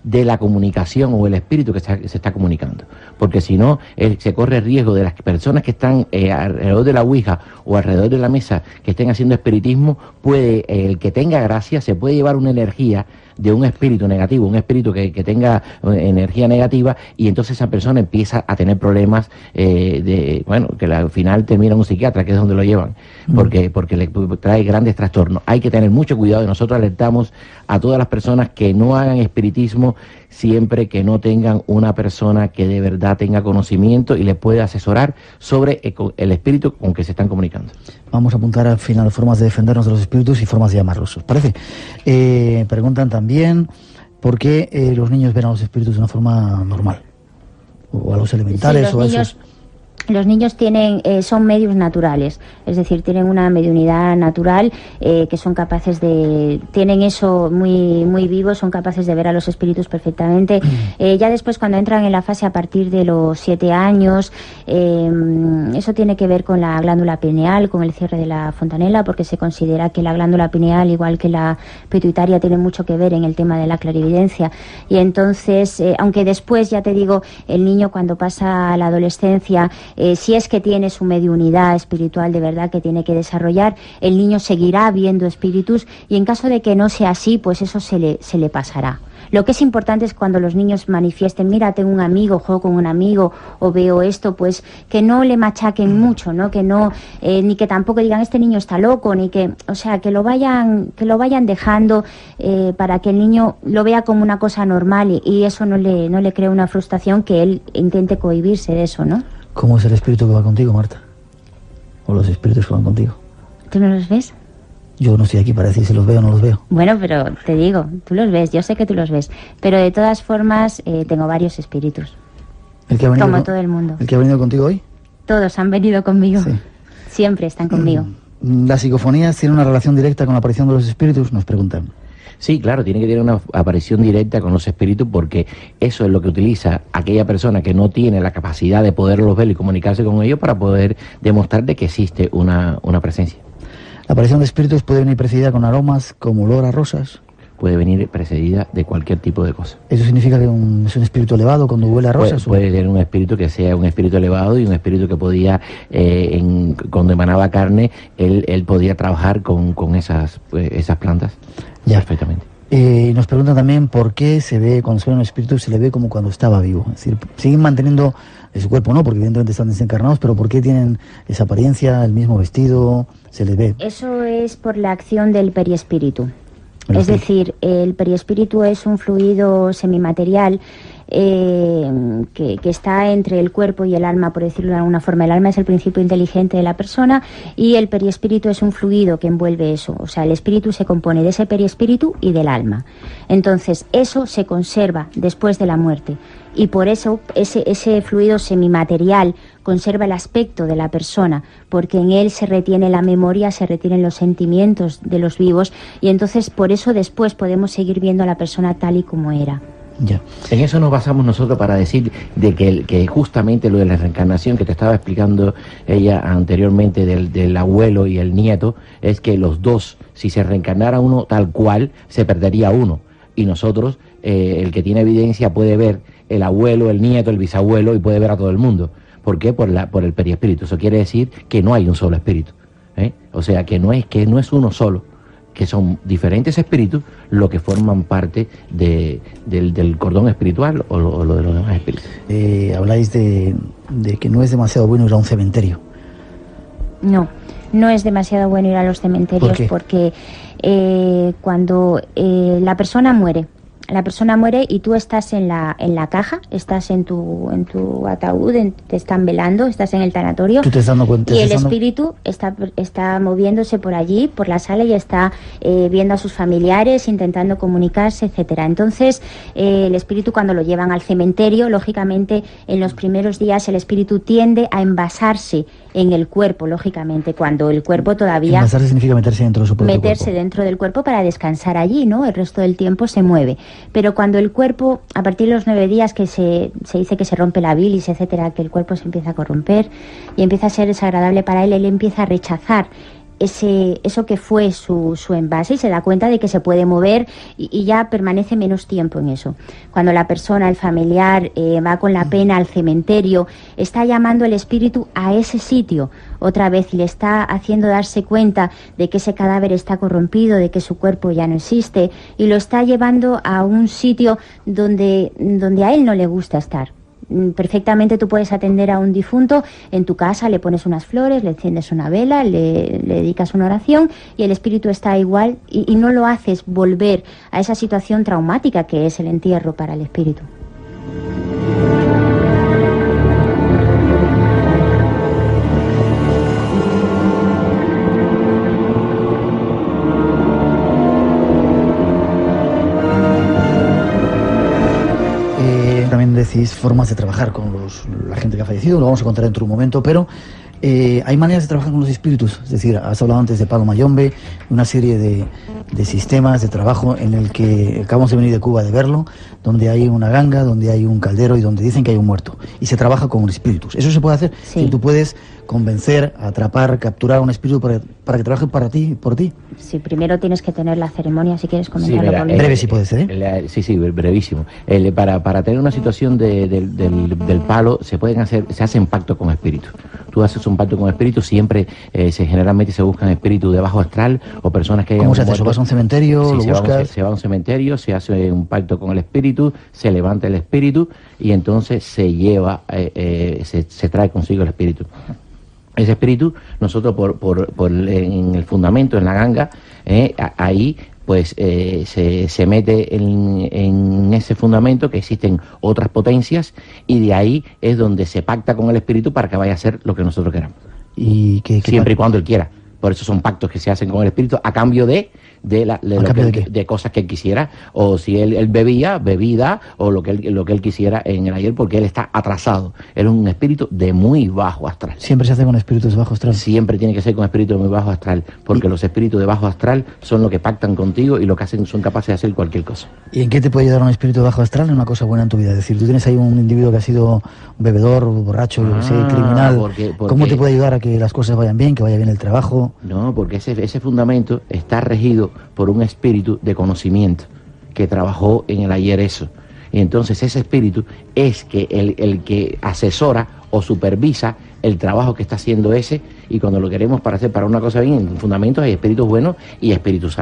de la comunicación o el espíritu que se está comunicando. Porque si no, se corre el riesgo de las personas que están alrededor de la Ouija o alrededor de la mesa que estén haciendo espiritismo, el que tenga gracia se puede llevar una energía de un espíritu negativo, un espíritu que tenga energía negativa, y entonces esa persona empieza a tener problemas que al final termina en un psiquiatra, que es donde lo llevan, porque le trae grandes trastornos. Hay que tener mucho cuidado y nosotros alertamos a todas las personas que no hagan espiritismo siempre que no tengan una persona que de verdad tenga conocimiento y les pueda asesorar sobre el espíritu con que se están comunicando. Vamos a apuntar al final formas de defendernos de los espíritus y formas de llamarlos, ¿os parece? Preguntan también por qué los niños ven a los espíritus de una forma normal, o a los elementales, sí, o a esos... Los niños son medios naturales, es decir, tienen una mediunidad natural, que son capaces tienen eso muy, muy vivo, son capaces de ver a los espíritus perfectamente. Ya después, cuando entran en la fase a partir de los 7 años, eso tiene que ver con la glándula pineal, con el cierre de la fontanela, porque se considera que la glándula pineal, igual que la pituitaria, tiene mucho que ver en el tema de la clarividencia. Y entonces, aunque después, ya te digo, el niño cuando pasa a la adolescencia, si es que tiene su mediunidad espiritual de verdad que tiene que desarrollar, el niño seguirá viendo espíritus, y en caso de que no sea así, pues eso se le pasará. Lo que es importante es cuando los niños manifiesten, mira, tengo un amigo, juego con un amigo, o veo esto, pues que no le machaquen mucho, ¿no? Que no, ni que tampoco digan, este niño está loco, ni que, o sea, que lo vayan dejando para que el niño lo vea como una cosa normal, y eso no le crea una frustración, que él intente cohibirse de eso, ¿no? ¿Cómo es el espíritu que va contigo, Marta? ¿O los espíritus que van contigo? ¿Tú no los ves? Yo no estoy aquí para decir si los veo o no los veo. Bueno, pero te digo, tú los ves, yo sé que tú los ves, pero de todas formas tengo varios espíritus. Como todo el mundo. ¿El que ha venido contigo hoy? Todos han venido conmigo. Sí. Siempre están conmigo. ¿Las psicofonías tienen una relación directa con la aparición de los espíritus? Nos preguntan. Sí, claro, tiene que tener una aparición directa con los espíritus, porque eso es lo que utiliza aquella persona que no tiene la capacidad de poderlos ver y comunicarse con ellos para poder demostrar de que existe una presencia. ¿La aparición de espíritus puede venir precedida con aromas como olor a rosas? Puede venir precedida de cualquier tipo de cosa. ¿Eso significa que es un espíritu elevado cuando huele a rosas? Puede tener un espíritu que sea un espíritu elevado y un espíritu que podía, cuando emanaba carne, él podía trabajar con esas plantas. Ya. Perfectamente. Nos preguntan también por qué se ve, cuando suena un espíritu, se le ve como cuando estaba vivo. Es decir, siguen manteniendo su cuerpo, ¿no? Porque evidentemente están desencarnados, pero ¿por qué tienen esa apariencia, el mismo vestido, se les ve? Eso es por la acción del periespíritu. Es decir, el periespíritu es un fluido semimaterial que está entre el cuerpo y el alma, por decirlo de alguna forma. El alma es el principio inteligente de la persona y el periespíritu es un fluido que envuelve eso. O sea, el espíritu se compone de ese periespíritu y del alma. Entonces, eso se conserva después de la muerte. Y por eso ese fluido semimaterial conserva el aspecto de la persona, porque en él se retiene la memoria, se retienen los sentimientos de los vivos, y entonces por eso después podemos seguir viendo a la persona tal y como era. Ya. En eso nos basamos nosotros para decir de que justamente lo de la reencarnación que te estaba explicando ella anteriormente del abuelo y el nieto, es que los dos, si se reencarnara uno tal cual, se perdería uno. Y nosotros, el que tiene evidencia puede ver el abuelo, el nieto, el bisabuelo, y puede ver a todo el mundo. ¿Por qué? Por el periespíritu. Eso quiere decir que no hay un solo espíritu, ¿eh? O sea, que no es uno solo, que son diferentes espíritus los que forman parte del cordón espiritual o lo de los demás espíritus. Habláis de que no es demasiado bueno ir a un cementerio. No es demasiado bueno ir a los cementerios. ¿Por qué? Porque cuando la persona muere, la persona muere y tú estás en la caja, estás en tu ataúd, te están velando, estás en el tanatorio. Tú te estás dando cuenta, y el espíritu está moviéndose por allí, por la sala, y está viendo a sus familiares, intentando comunicarse, etcétera. Entonces, el espíritu, cuando lo llevan al cementerio, lógicamente, en los primeros días el espíritu tiende a envasarse en el cuerpo, lógicamente, cuando el cuerpo todavía... Envasarse significa meterse dentro de su propio meterse cuerpo. dentro del cuerpo para descansar allí, ¿no? El resto del tiempo se mueve. Pero cuando el cuerpo, a partir de los 9 días que se dice que se rompe la bilis, etcétera, que el cuerpo se empieza a corromper y empieza a ser desagradable para él empieza a rechazar eso que fue su envase, y se da cuenta de que se puede mover y ya permanece menos tiempo en eso. Cuando la persona, el familiar, va con la pena al cementerio, está llamando el espíritu a ese sitio otra vez y le está haciendo darse cuenta de que ese cadáver está corrompido, de que su cuerpo ya no existe, y lo está llevando a un sitio donde a él no le gusta estar. Perfectamente tú puedes atender a un difunto en tu casa, le pones unas flores, le enciendes una vela, le dedicas una oración, y el espíritu está igual, y no lo haces volver a esa situación traumática que es el entierro para el espíritu. También decís formas de trabajar con la gente que ha fallecido, lo vamos a contar dentro de un momento, pero hay maneras de trabajar con los espíritus. Es decir, has hablado antes de Palo Mayombe, una serie de sistemas de trabajo en el que acabamos de venir de Cuba de verlo, donde hay una ganga, donde hay un caldero y donde dicen que hay un muerto, y se trabaja con espíritus. ¿Eso se puede hacer? Sí. Si tú puedes convencer, atrapar, capturar a un espíritu para que trabaje para ti, por ti. Sí, primero tienes que tener la ceremonia, si quieres comentarlo. Sí, mira, por breve si puede ser, ¿eh? Sí, brevísimo. Para tener una situación del palo se hacen pactos con espíritus. Tú haces un pacto con espíritus, siempre generalmente se buscan espíritus de bajo astral o personas que hayan ¿Cómo se hace eso? muerto. ¿Vas a un cementerio? Sí, ¿Lo buscas? se va a un cementerio, se hace un pacto con el espíritu, se levanta el espíritu y entonces se lleva, se trae consigo el espíritu. Ese espíritu, nosotros en el fundamento, en la ganga, ahí pues se mete en ese fundamento, que existen otras potencias, y de ahí es donde se pacta con el espíritu para que vaya a hacer lo que nosotros queramos. Y siempre y cuando él quiera. Por eso son pactos que se hacen con el espíritu a cambio de cosas que él quisiera, o si él bebida, o lo que él quisiera en el ayer, porque él está atrasado. Él es un espíritu de muy bajo astral. Siempre se hace con espíritus de bajo astral. Siempre tiene que ser con espíritus de muy bajo astral, porque los espíritus de bajo astral son los que pactan contigo y lo que hacen, son capaces de hacer cualquier cosa. ¿Y en qué te puede ayudar un espíritu de bajo astral en una cosa buena en tu vida? Es decir, tú tienes ahí un individuo que ha sido bebedor, borracho, criminal. ¿Cómo te puede ayudar a que las cosas vayan bien, que vaya bien el trabajo? No, porque ese fundamento está regido por un espíritu de conocimiento que trabajó en el ayer eso. Y entonces ese espíritu es el que asesora o supervisa el trabajo que está haciendo ese, y cuando lo queremos para hacer para una cosa bien, en fundamentos hay espíritus buenos y espíritus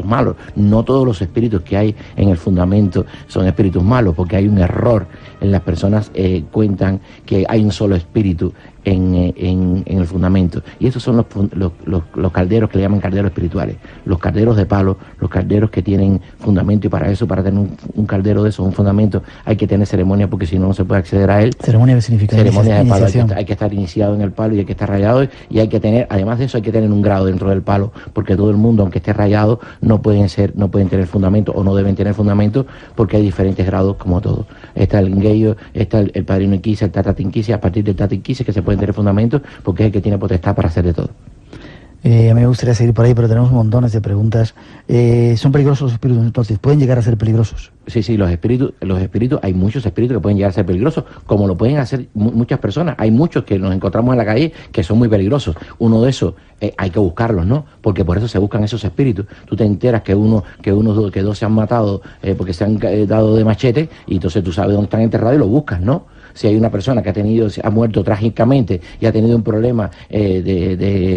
malos. No todos los espíritus que hay en el fundamento son espíritus malos, porque hay un error. Las personas cuentan que hay un solo espíritu en el fundamento, y esos son los calderos que le llaman calderos espirituales, los calderos de palo, los calderos que tienen fundamento, y para tener un caldero de eso, un fundamento, hay que tener ceremonia, porque si no, no se puede acceder a él. Ceremonia significa ceremonia de palo, iniciación. hay que estar iniciado en el palo y hay que estar rayado, y hay que tener, además de eso, hay que tener un grado dentro del palo, porque todo el mundo, aunque esté rayado, no pueden tener fundamento, o no deben tener fundamento, porque hay diferentes grados como todo. Está el Ngeyo, está el padrino Inquisa, el Tata Inquisa, a partir del Tata Inquisa que se pueden tener fundamentos, porque es el que tiene potestad para hacer de todo. A mí me gustaría seguir por ahí, pero tenemos montones de preguntas. ¿Son peligrosos los espíritus entonces? ¿Pueden llegar a ser peligrosos? Sí, los espíritus, hay muchos espíritus que pueden llegar a ser peligrosos, como lo pueden hacer muchas personas. Hay muchos que nos encontramos en la calle que son muy peligrosos. Uno de esos hay que buscarlos, ¿no? Porque por eso se buscan esos espíritus. Tú te enteras que dos se han matado porque se han dado de machete, y entonces tú sabes dónde están enterrados y lo buscas, ¿no? Si hay una persona que ha muerto trágicamente y ha tenido un problema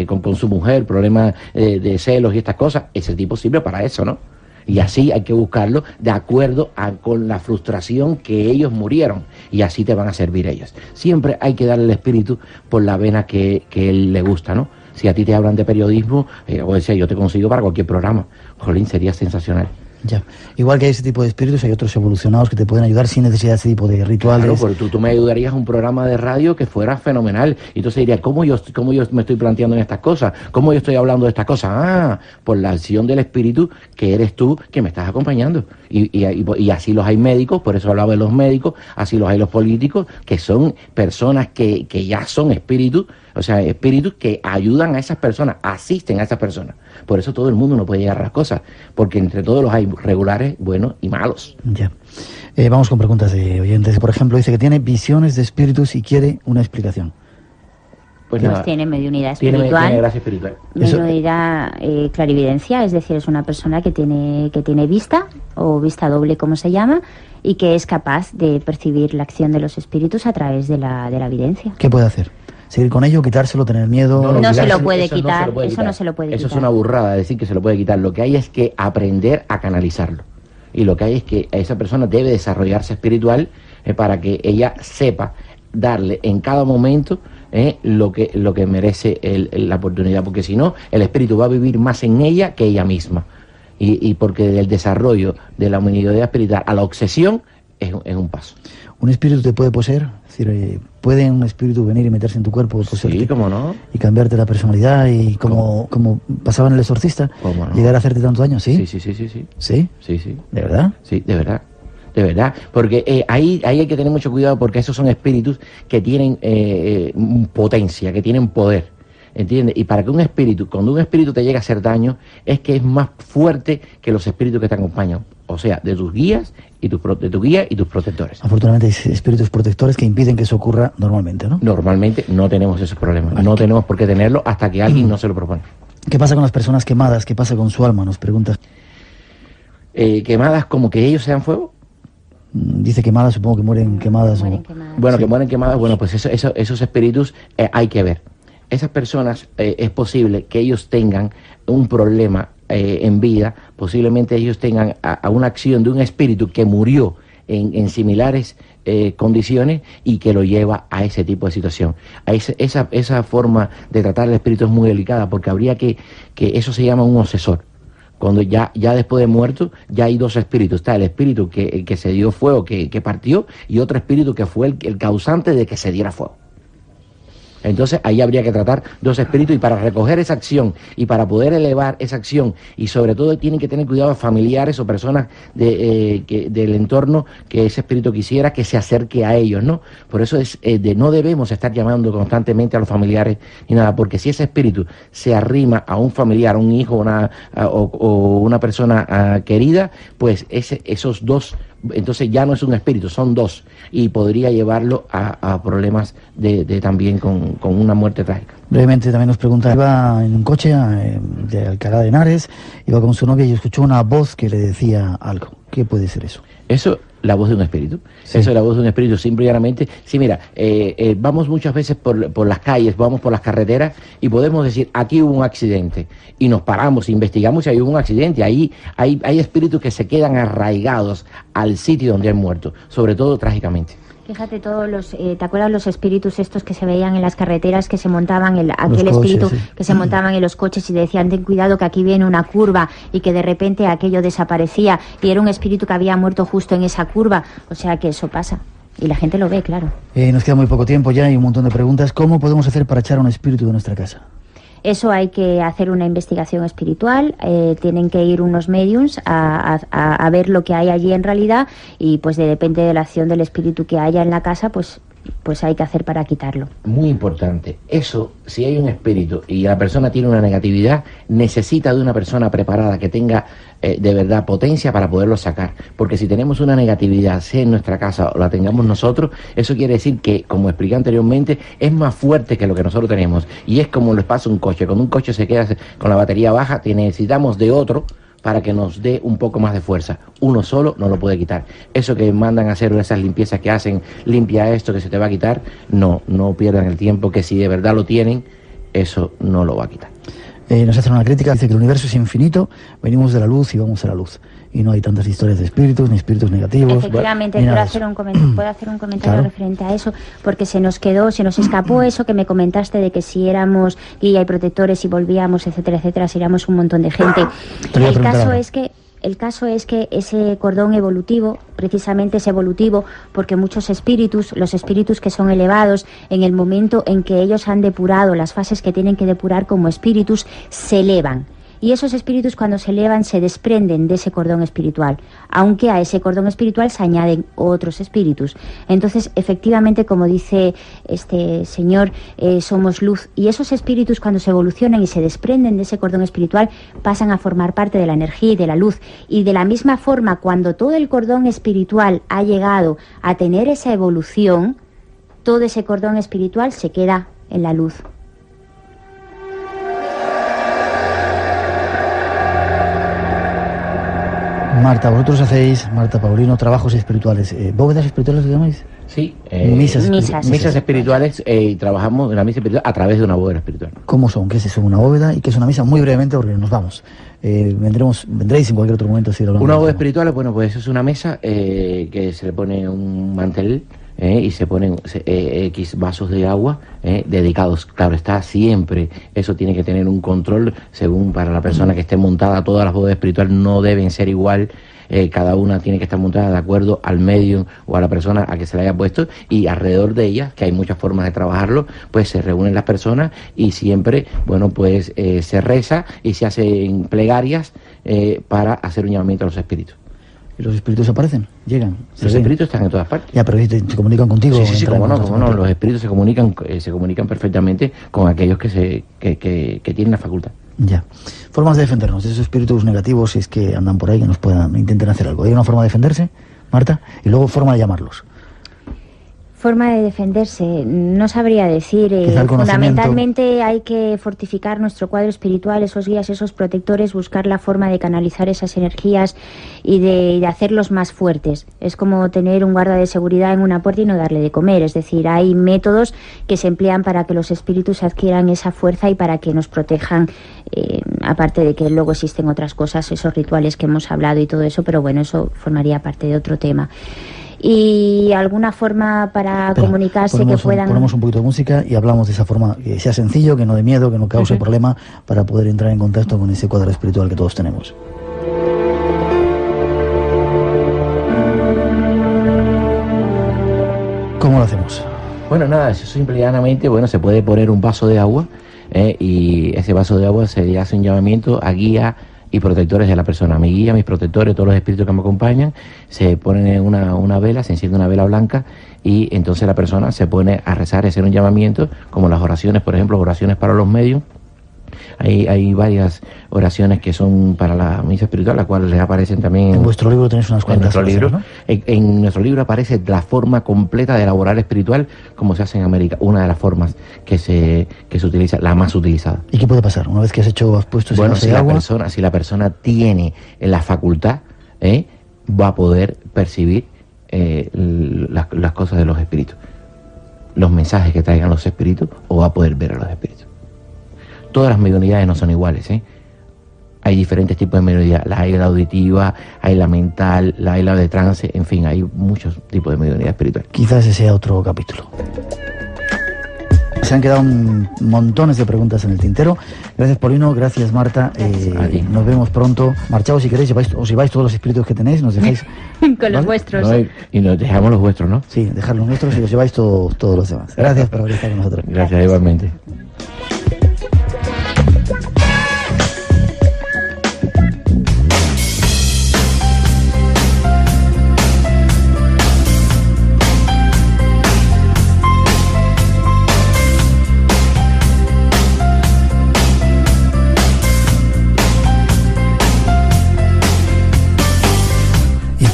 con su mujer, problemas de celos y estas cosas, ese tipo sirve para eso, ¿no? Y así hay que buscarlo de acuerdo con la frustración que ellos murieron, y así te van a servir ellos. Siempre hay que darle el espíritu por la vena que él le gusta, ¿no? Si a ti te hablan de periodismo, o sea, yo te consigo para cualquier programa, jolín, sería sensacional. Ya. Igual que hay ese tipo de espíritus, hay otros evolucionados que te pueden ayudar sin necesidad de ese tipo de rituales. Claro, porque tú me ayudarías a un programa de radio que fuera fenomenal. Y entonces diría, ¿cómo yo me estoy planteando en estas cosas? ¿Cómo yo estoy hablando de estas cosas? Ah, por la acción del espíritu que eres tú que me estás acompañando. Y así los hay médicos, por eso hablaba de los médicos, así los hay los políticos, que son personas que ya son espíritus, o sea, espíritus que ayudan a esas personas, asisten a esas personas. Por eso todo el mundo no puede llegar a las cosas, porque entre todos los hay regulares, buenos y malos. Ya. Vamos con preguntas de oyentes. Por ejemplo, dice que tiene visiones de espíritus y quiere una explicación. Pues Pues tiene mediunidad espiritual, tiene gracia espiritual. mediunidad clarividencia, es decir, es una persona que tiene vista, o vista doble como se llama, y que es capaz de percibir la acción de los espíritus a través de la evidencia. ¿Qué puede hacer? ¿Seguir con ello, quitárselo, tener miedo? No se lo eso puede no quitar, se lo puede eso quitar. no se lo puede Eso quitar. es una burrada decir que se lo puede quitar. Lo que hay es que aprender a canalizarlo. Y lo que hay es que esa persona debe desarrollarse espiritual para que ella sepa darle en cada momento lo que merece la oportunidad, porque si no, el espíritu va a vivir más en ella que ella misma. Y porque del desarrollo de la humanidad espiritual a la obsesión es un paso. ¿Un espíritu te puede poseer? Es decir, ¿puede un espíritu venir y meterse en tu cuerpo, poseerte, Sí, cómo no. y cambiarte la personalidad y como pasaba en El Exorcista, ¿Cómo no? llegar a hacerte tantos años? ¿Sí? Sí. ¿Sí? Sí. ¿De verdad? Sí, de verdad, porque ahí hay que tener mucho cuidado, porque esos son espíritus que tienen potencia, que tienen poder, ¿entiendes? Y para que cuando un espíritu te llega a hacer daño, es que es más fuerte que los espíritus que te acompañan, o sea, de tus guías y de tu guía y tus protectores. Afortunadamente hay espíritus protectores que impiden que eso ocurra normalmente, ¿no? Normalmente no tenemos esos problemas, Vale. no tenemos por qué tenerlo hasta que alguien no se lo propone. ¿Qué pasa con las personas quemadas? ¿Qué pasa con su alma? Nos pregunta. Quemadas como que ellos sean fuego. Dice quemadas, supongo que mueren quemadas. Mueren o... quemadas. Bueno, Sí. que mueren quemadas, bueno, pues esos espíritus hay que ver. Esas personas es posible que ellos tengan un problema en vida, posiblemente ellos tengan a una acción de un espíritu que murió en similares condiciones y que lo lleva a ese tipo de situación. Esa forma de tratar el espíritu es muy delicada, porque habría que eso se llama un obsesor. Cuando ya después de muerto, ya hay dos espíritus. Está el espíritu que se dio fuego, que partió, y otro espíritu que fue el causante de que se diera fuego. Entonces ahí habría que tratar dos espíritus, y para recoger esa acción y para poder elevar esa acción, y sobre todo tienen que tener cuidado familiares o personas del entorno que ese espíritu quisiera que se acerque a ellos, ¿no? Por eso no debemos estar llamando constantemente a los familiares ni nada, porque si ese espíritu se arrima a un familiar, a un hijo o una persona querida, pues esos dos, entonces ya no es un espíritu, son dos, y podría llevarlo a problemas también con una muerte trágica. Brevemente también nos pregunta, iba en un coche de Alcalá de Henares, iba con su novia y escuchó una voz que le decía algo. ¿Qué puede ser eso? Eso, la voz de un espíritu. Sí. Eso es la voz de un espíritu, simple y llanamente. Sí, mira, vamos muchas veces por las calles, vamos por las carreteras y podemos decir, aquí hubo un accidente. Y nos paramos, investigamos si hay un accidente. Ahí hay espíritus que se quedan arraigados al sitio donde han muerto, sobre todo trágicamente. Fíjate todos ¿te acuerdas los espíritus estos que se veían en las carreteras, que se montaban, aquel coches, espíritu sí. que se montaban en los coches y decían, ten cuidado que aquí viene una curva, y que de repente aquello desaparecía y era un espíritu que había muerto justo en esa curva? O sea que eso pasa y la gente lo ve, claro. Nos queda muy poco tiempo ya y un montón de preguntas. ¿Cómo podemos hacer para echar a un espíritu de nuestra casa? Eso hay que hacer una investigación espiritual, tienen que ir unos mediums a ver lo que hay allí en realidad, y pues depende de la acción del espíritu que haya en la casa, pues hay que hacer para quitarlo. Muy importante. Eso, si hay un espíritu y la persona tiene una negatividad, necesita de una persona preparada que tenga de verdad potencia para poderlo sacar. Porque si tenemos una negatividad, sea en nuestra casa o la tengamos nosotros, eso quiere decir que, como expliqué anteriormente, es más fuerte que lo que nosotros tenemos. Y es como les pasa a un coche. Cuando un coche se queda con la batería baja, necesitamos de otro para que nos dé un poco más de fuerza. Uno solo no lo puede quitar. Eso que mandan a hacer, esas limpiezas que hacen, limpia esto que se te va a quitar, no pierdan el tiempo, que si de verdad lo tienen, eso no lo va a quitar. Nos hacen una crítica, dice que el universo es infinito, venimos de la luz y vamos a la luz. Y no hay tantas historias de espíritus, ni espíritus negativos. Efectivamente, ni puedo nada de hacer eso. un comentario Claro. referente a eso, porque se nos escapó eso que me comentaste de que si éramos guía y protectores y volvíamos, etcétera, etcétera, seríamos un montón de gente. Te lo iba a El preguntar caso ahora. es que el caso es que ese cordón evolutivo, precisamente es evolutivo porque muchos espíritus, los espíritus que son elevados, en el momento en que ellos han depurado las fases que tienen que depurar como espíritus, se elevan. Y esos espíritus cuando se elevan se desprenden de ese cordón espiritual, aunque a ese cordón espiritual se añaden otros espíritus. Entonces, efectivamente, como dice este señor, somos luz. Y esos espíritus cuando se evolucionan y se desprenden de ese cordón espiritual pasan a formar parte de la energía y de la luz. Y de la misma forma, cuando todo el cordón espiritual ha llegado a tener esa evolución, todo ese cordón espiritual se queda en la luz. Marta, vosotros hacéis, Marta Paulino, trabajos espirituales. ¿Bóvedas espirituales, llamáis? Sí, misas espirituales, y trabajamos en la misa espiritual a través de una bóveda espiritual. ¿Cómo son? ¿Qué es eso? ¿Una bóveda? ¿Y qué es una misa? Muy brevemente, porque nos vamos. Vendréis en cualquier otro momento. Si una bóveda espiritual, bueno, pues es una mesa que se le pone un mantel y se ponen X vasos de agua dedicados, claro está, siempre eso tiene que tener un control según para la persona que esté montada. Todas las bóvedas espirituales no deben ser igual, cada una tiene que estar montada de acuerdo al medium o a la persona a que se le haya puesto, y alrededor de ellas, que hay muchas formas de trabajarlo, pues se reúnen las personas y siempre, bueno, pues se reza y se hacen plegarias para hacer un llamamiento a los espíritus. ¿Y los espíritus aparecen? ¿Llegan? Los espíritus están en todas partes. Ya, pero se comunican contigo. Sí, cómo no. Los espíritus se comunican perfectamente con aquellos que tienen la facultad. Ya. Formas de defendernos de esos espíritus negativos, si es que andan por ahí, que nos puedan, intenten hacer algo. ¿Hay una forma de defenderse, Marta? Y luego forma de llamarlos. Forma de defenderse, no sabría decir. Fundamentalmente hay que fortificar nuestro cuadro espiritual, esos guías, esos protectores, buscar la forma de canalizar esas energías y de hacerlos más fuertes. Es como tener un guarda de seguridad en una puerta y no darle de comer. Es decir, hay métodos que se emplean para que los espíritus adquieran esa fuerza y para que nos protejan, aparte de que luego existen otras cosas, esos rituales que hemos hablado y todo eso, pero bueno, eso formaría parte de otro tema. Y alguna forma para comunicarse que puedan... Ponemos un poquito de música y hablamos de esa forma que sea sencillo, que no dé miedo, que no cause problema, para poder entrar en contacto con ese cuadro espiritual que todos tenemos. ¿Cómo lo hacemos? Bueno, nada, eso simple y llanamente, bueno, se puede poner un vaso de agua y ese vaso de agua se hace un llamamiento a guía y protectores de la persona. Mi guía, mis protectores, todos los espíritus que me acompañan, se ponen en una vela, se enciende una vela blanca y entonces la persona se pone a rezar y hacer un llamamiento, como las oraciones, por ejemplo, oraciones para los medios. Hay varias oraciones que son para la misa espiritual, las cuales les aparecen también... En vuestro libro tenéis unas cuantas. En nuestro libro, ¿no? En nuestro libro aparece la forma completa de elaborar espiritual, como se hace en América, una de las formas que se utiliza, la más utilizada. ¿Y qué puede pasar? Una vez que has puesto ese vaso de agua... Si la persona tiene la facultad, va a poder percibir las cosas de los espíritus, los mensajes que traigan los espíritus, o va a poder ver a los espíritus. Todas las mediunidades no son iguales, Hay diferentes tipos de mediunidad. Hay la auditiva, hay la mental, hay la de trance, en fin, hay muchos tipos de mediunidad espiritual. Quizás ese sea otro capítulo. Se han quedado montones de preguntas en el tintero. Gracias, Paulino. Gracias, Marta. Nos vemos pronto. Marchaos si queréis, os lleváis todos los espíritus que tenéis, nos dejáis... Con los vuestros. No, y nos dejamos los vuestros, ¿no? Sí, dejar los nuestros y os lleváis todos los demás. Gracias por haber estado con nosotros. Gracias, igualmente.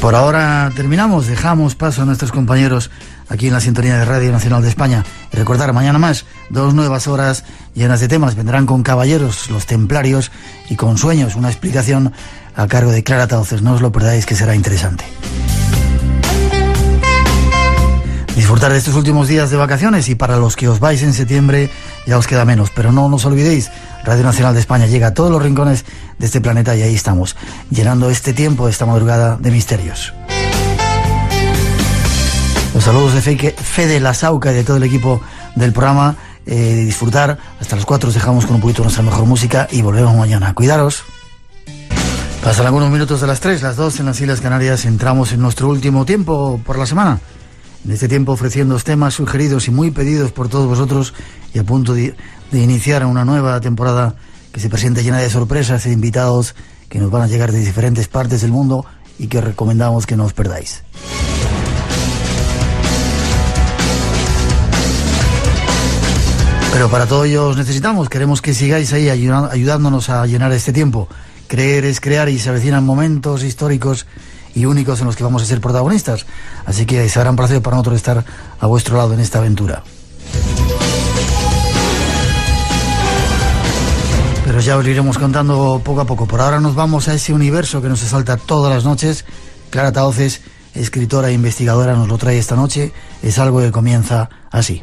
Por ahora terminamos, dejamos paso a nuestros compañeros aquí en la sintonía de Radio Nacional de España. Y recordar, mañana más, 2 nuevas horas llenas de temas. Vendrán con Caballeros, los Templarios, y con Sueños, una explicación a cargo de Clara Tauces. No os lo perdáis, que será interesante. Disfrutar de estos últimos días de vacaciones, y para los que os vais en septiembre ya os queda menos, pero no os olvidéis, Radio Nacional de España llega a todos los rincones de este planeta y ahí estamos, llenando este tiempo, esta madrugada de misterios. Los saludos de Fede Lasauca y de todo el equipo del programa. Disfrutar, hasta las 4 os dejamos con un poquito de nuestra mejor música y volvemos mañana. Cuidaros. Pasan algunos minutos de las 3, las 2 en las Islas Canarias. Entramos en nuestro último tiempo por la semana. En este tiempo ofreciendo temas sugeridos y muy pedidos por todos vosotros, y a punto de iniciar una nueva temporada que se presenta llena de sorpresas e invitados que nos van a llegar de diferentes partes del mundo y que recomendamos que no os perdáis. Pero para todo ello os necesitamos, queremos que sigáis ahí ayudándonos a llenar este tiempo. Creer es crear y se avecinan momentos históricos y únicos en los que vamos a ser protagonistas. Así que será un placer para nosotros estar a vuestro lado en esta aventura. Pero ya os lo iremos contando poco a poco. Por ahora nos vamos a ese universo que nos asalta todas las noches. Clara Tahoces, escritora e investigadora, nos lo trae esta noche. Es algo que comienza así.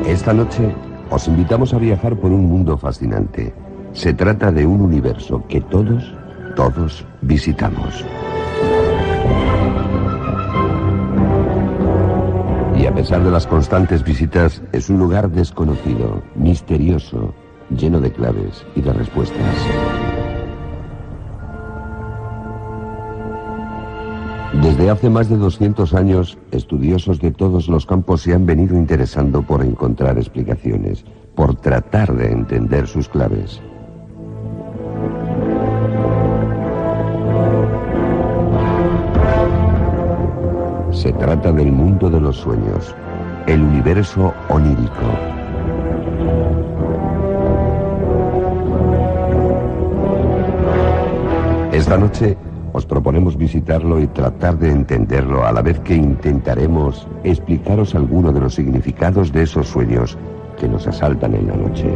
Esta noche os invitamos a viajar por un mundo fascinante. Se trata de un universo que todos visitamos. Y a pesar de las constantes visitas, es un lugar desconocido, misterioso, lleno de claves y de respuestas. Desde hace más de 200 años, estudiosos de todos los campos se han venido interesando por encontrar explicaciones, por tratar de entender sus claves. Se trata del mundo de los sueños, el universo onírico. Esta noche os proponemos visitarlo y tratar de entenderlo, a la vez que intentaremos explicaros alguno de los significados de esos sueños que nos asaltan en la noche.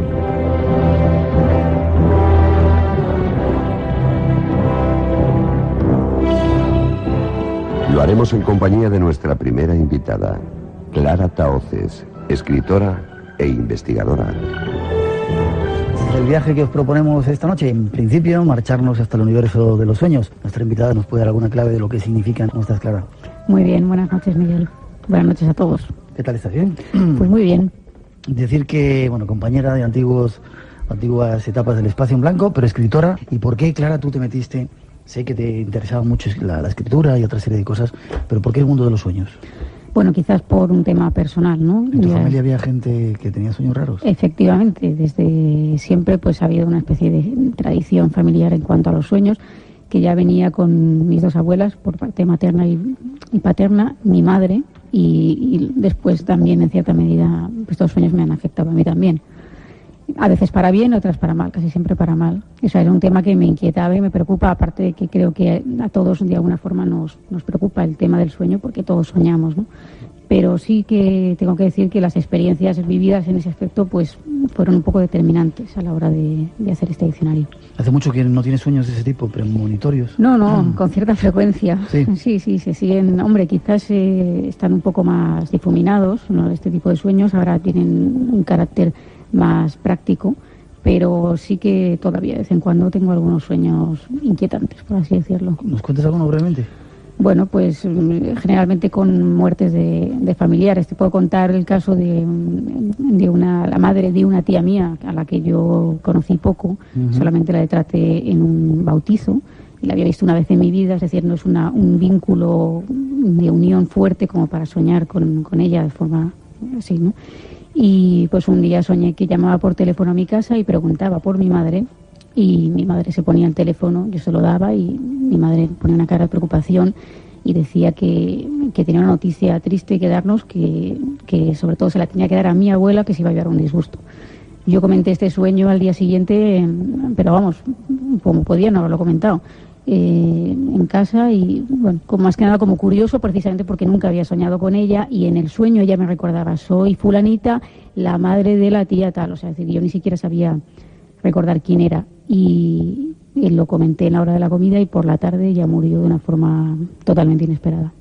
Lo haremos en compañía de nuestra primera invitada, Clara Tahoces, escritora e investigadora. El viaje que os proponemos esta noche, en principio, marcharnos hasta el universo de los sueños. Nuestra invitada nos puede dar alguna clave de lo que significan. ¿Cómo estás, Clara? Muy bien, buenas noches, Miguel. Buenas noches a todos. ¿Qué tal, estás bien? Pues muy bien. Decir que, bueno, compañera de antiguas etapas del espacio en blanco, pero escritora. ¿Y por qué, Clara, tú te metiste? Sé que te interesaba mucho la escritura y otra serie de cosas, pero ¿por qué el mundo de los sueños? Bueno, quizás por un tema personal, ¿no? ¿En tu familia había gente que tenía sueños raros? Efectivamente, desde siempre pues ha habido una especie de tradición familiar en cuanto a los sueños, que ya venía con mis dos abuelas, por parte materna y paterna, mi madre, y después también en cierta medida pues estos sueños me han afectado a mí también. A veces para bien, otras para mal, casi siempre para mal. Eso era un tema que me inquietaba y me preocupa, aparte de que creo que a todos de alguna forma nos preocupa el tema del sueño, porque todos soñamos, ¿no? Pero sí que tengo que decir que las experiencias vividas en ese aspecto pues fueron un poco determinantes a la hora de hacer este diccionario. ¿Hace mucho que no tienes sueños de ese tipo, premonitorios? No, con cierta frecuencia. Sí, se siguen, hombre, quizás están un poco más difuminados, ¿no? Este tipo de sueños ahora tienen un carácter más práctico, pero sí que todavía de vez en cuando tengo algunos sueños inquietantes, por así decirlo. ¿Nos cuentas alguno brevemente? Bueno, pues generalmente con muertes de familiares. Te puedo contar el caso de la madre de una tía mía, a la que yo conocí poco, solamente la traté en un bautizo, y la había visto una vez en mi vida, es decir, no es un vínculo de unión fuerte como para soñar con ella de forma así, ¿no? Y pues un día soñé que llamaba por teléfono a mi casa y preguntaba por mi madre, y mi madre se ponía el teléfono, yo se lo daba y mi madre ponía una cara de preocupación y decía que tenía una noticia triste que darnos, que sobre todo se la tenía que dar a mi abuela, que se iba a llevar un disgusto. Yo comenté este sueño al día siguiente, pero vamos, como podía no haberlo comentado, en casa, y bueno, más que nada como curioso, precisamente porque nunca había soñado con ella, y en el sueño ella me recordaba: soy fulanita, la madre de la tía tal, o sea, es decir, yo ni siquiera sabía recordar quién era, y lo comenté en la hora de la comida, y por la tarde ella murió de una forma totalmente inesperada,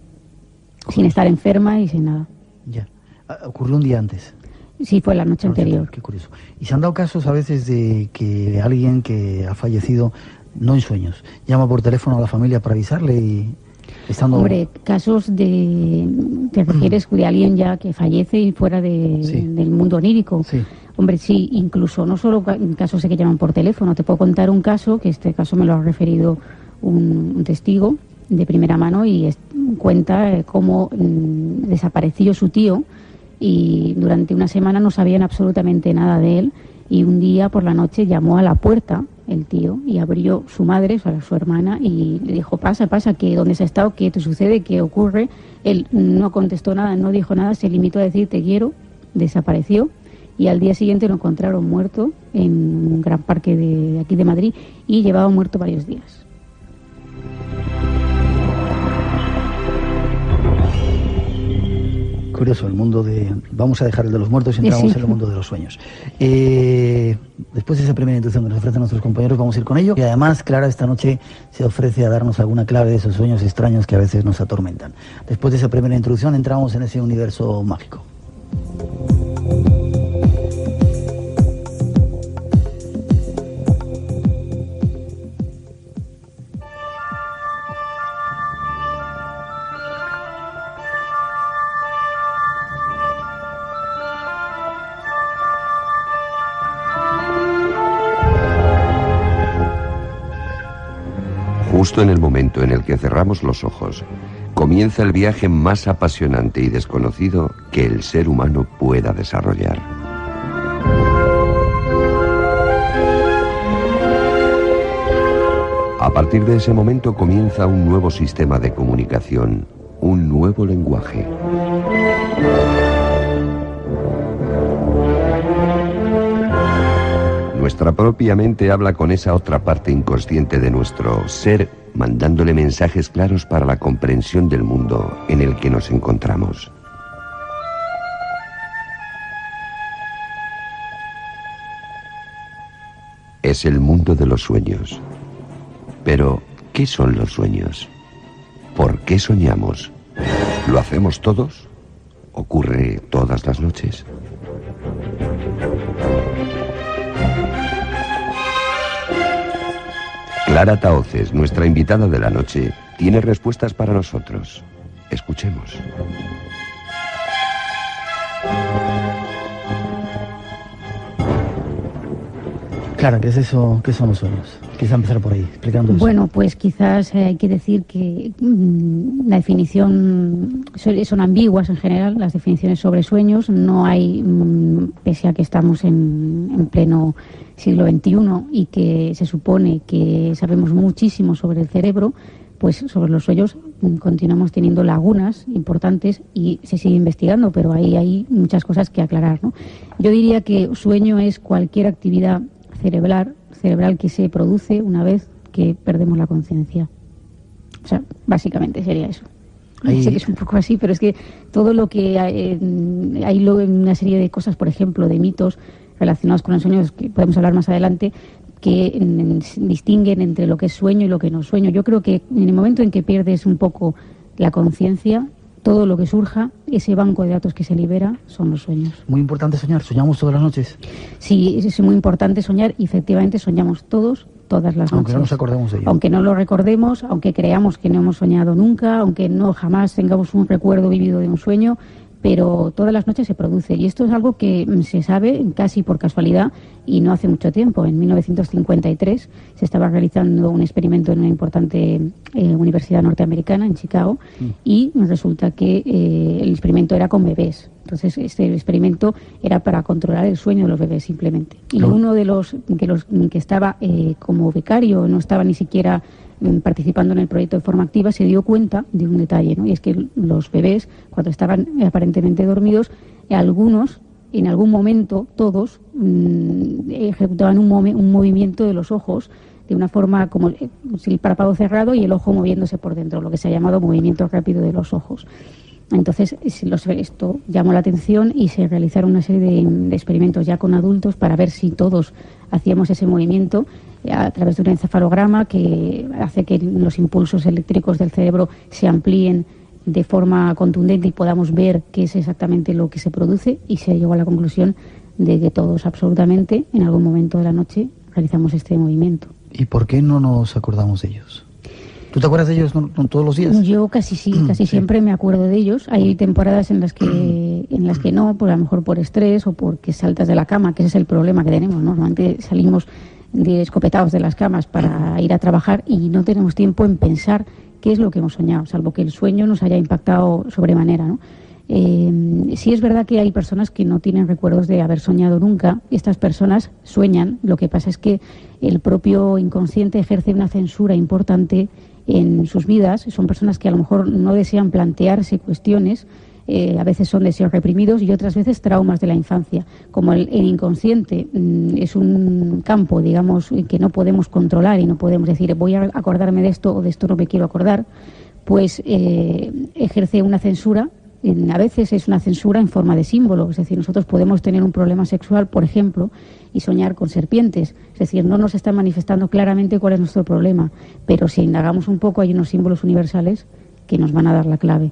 sin estar enferma y sin nada. Ya, ocurrió un día antes. Sí, fue la noche anterior. Qué curioso. ¿Y se han dado casos a veces de que alguien que ha fallecido no en sueños. Llama por teléfono a la familia para avisarle y estando... Hombre, casos de... ¿Te refieres de alguien ya que fallece y fuera del mundo onírico? Sí. Hombre, sí, incluso, no solo en casos de que llaman por teléfono. Te puedo contar un caso, que este caso me lo ha referido un testigo de primera mano y cuenta cómo desapareció su tío y durante una semana no sabían absolutamente nada de él y un día por la noche llamó a la puerta el tío y abrió su madre, o sea, su hermana, y le dijo, pasa, que ¿dónde has estado? ¿Qué te sucede? ¿Qué ocurre? Él no contestó nada, no dijo nada, se limitó a decir te quiero, desapareció y al día siguiente lo encontraron muerto en un gran parque de aquí de Madrid y llevaba muerto varios días. Curioso, el mundo de... Vamos a dejar el de los muertos y entramos en el mundo de los sueños. Después de esa primera introducción que nos ofrecen nuestros compañeros, vamos a ir con ello. Y además, Clara esta noche se ofrece a darnos alguna clave de esos sueños extraños que a veces nos atormentan. Después de esa primera introducción entramos en ese universo mágico. Justo en el momento en el que cerramos los ojos, comienza el viaje más apasionante y desconocido que el ser humano pueda desarrollar. A partir de ese momento comienza un nuevo sistema de comunicación, un nuevo lenguaje. Nuestra propia mente habla con esa otra parte inconsciente de nuestro ser, mandándole mensajes claros para la comprensión del mundo en el que nos encontramos. Es el mundo de los sueños. Pero, ¿qué son los sueños? ¿Por qué soñamos? ¿Lo hacemos todos? ¿Ocurre todas las noches? Clara Tahoces, nuestra invitada de la noche, tiene respuestas para nosotros. Escuchemos. Clara, ¿qué es eso? ¿Qué son los sueños? Quizá empezar por ahí, explicando eso. Bueno, pues quizás hay que decir que la definición son ambiguas en general, las definiciones sobre sueños. No hay, pese a que estamos en pleno siglo XXI y que se supone que sabemos muchísimo sobre el cerebro, pues sobre los sueños continuamos teniendo lagunas importantes y se sigue investigando, pero ahí hay muchas cosas que aclarar, ¿no? Yo diría que sueño es cualquier actividad cerebral que se produce una vez que perdemos la conciencia. O sea, básicamente sería eso. Sé que es un poco así, pero es que todo lo que hay una serie de cosas, por ejemplo, de mitos relacionados con los sueños, que podemos hablar más adelante, que distinguen entre lo que es sueño y lo que no es sueño. Yo creo que en el momento en que pierdes un poco la conciencia, todo lo que surja, ese banco de datos que se libera, son los sueños. Muy importante soñar. ¿Soñamos todas las noches? Sí, es muy importante soñar y efectivamente soñamos todas las noches. Aunque no nos acordemos de ello. Aunque no lo recordemos, aunque creamos que no hemos soñado nunca, aunque no jamás tengamos un recuerdo vivido de un sueño, pero todas las noches se produce. Y esto es algo que se sabe casi por casualidad y no hace mucho tiempo. En 1953 se estaba realizando un experimento en una importante universidad norteamericana, en Chicago, y resulta que el experimento era con bebés. Entonces, este experimento era para controlar el sueño de los bebés, simplemente. Y uno de los que estaba como becario, no estaba ni siquiera participando en el proyecto de forma activa, se dio cuenta de un detalle, ¿no? Y es que los bebés, cuando estaban aparentemente dormidos, algunos, en algún momento, todos, ejecutaban un movimiento de los ojos de una forma como el párpado cerrado y el ojo moviéndose por dentro, lo que se ha llamado movimiento rápido de los ojos. Entonces, esto llamó la atención y se realizaron una serie de experimentos ya con adultos para ver si todos hacíamos ese movimiento a través de un encefalograma que hace que los impulsos eléctricos del cerebro se amplíen de forma contundente y podamos ver qué es exactamente lo que se produce, y se llegó a la conclusión de que todos absolutamente en algún momento de la noche realizamos este movimiento. ¿Y por qué no nos acordamos de ellos? ¿Tú te acuerdas de ellos no todos los días? Yo casi siempre me acuerdo de ellos. Hay temporadas en las que no, pues a lo mejor por estrés o porque saltas de la cama, que ese es el problema que tenemos, ¿no? Normalmente salimos escopetados de las camas para ir a trabajar y no tenemos tiempo en pensar qué es lo que hemos soñado, salvo que el sueño nos haya impactado sobremanera, ¿no? Sí es verdad que hay personas que no tienen recuerdos de haber soñado nunca. Estas personas sueñan, lo que pasa es que el propio inconsciente ejerce una censura importante en sus vidas. Son personas que a lo mejor no desean plantearse cuestiones, a veces son deseos reprimidos y otras veces traumas de la infancia. Como el inconsciente es un campo, digamos, que no podemos controlar y no podemos decir voy a acordarme de esto o de esto no me quiero acordar, pues ejerce una censura. A veces es una censura en forma de símbolo, es decir, nosotros podemos tener un problema sexual, por ejemplo, y soñar con serpientes, es decir, no nos está manifestando claramente cuál es nuestro problema, pero si indagamos un poco hay unos símbolos universales que nos van a dar la clave.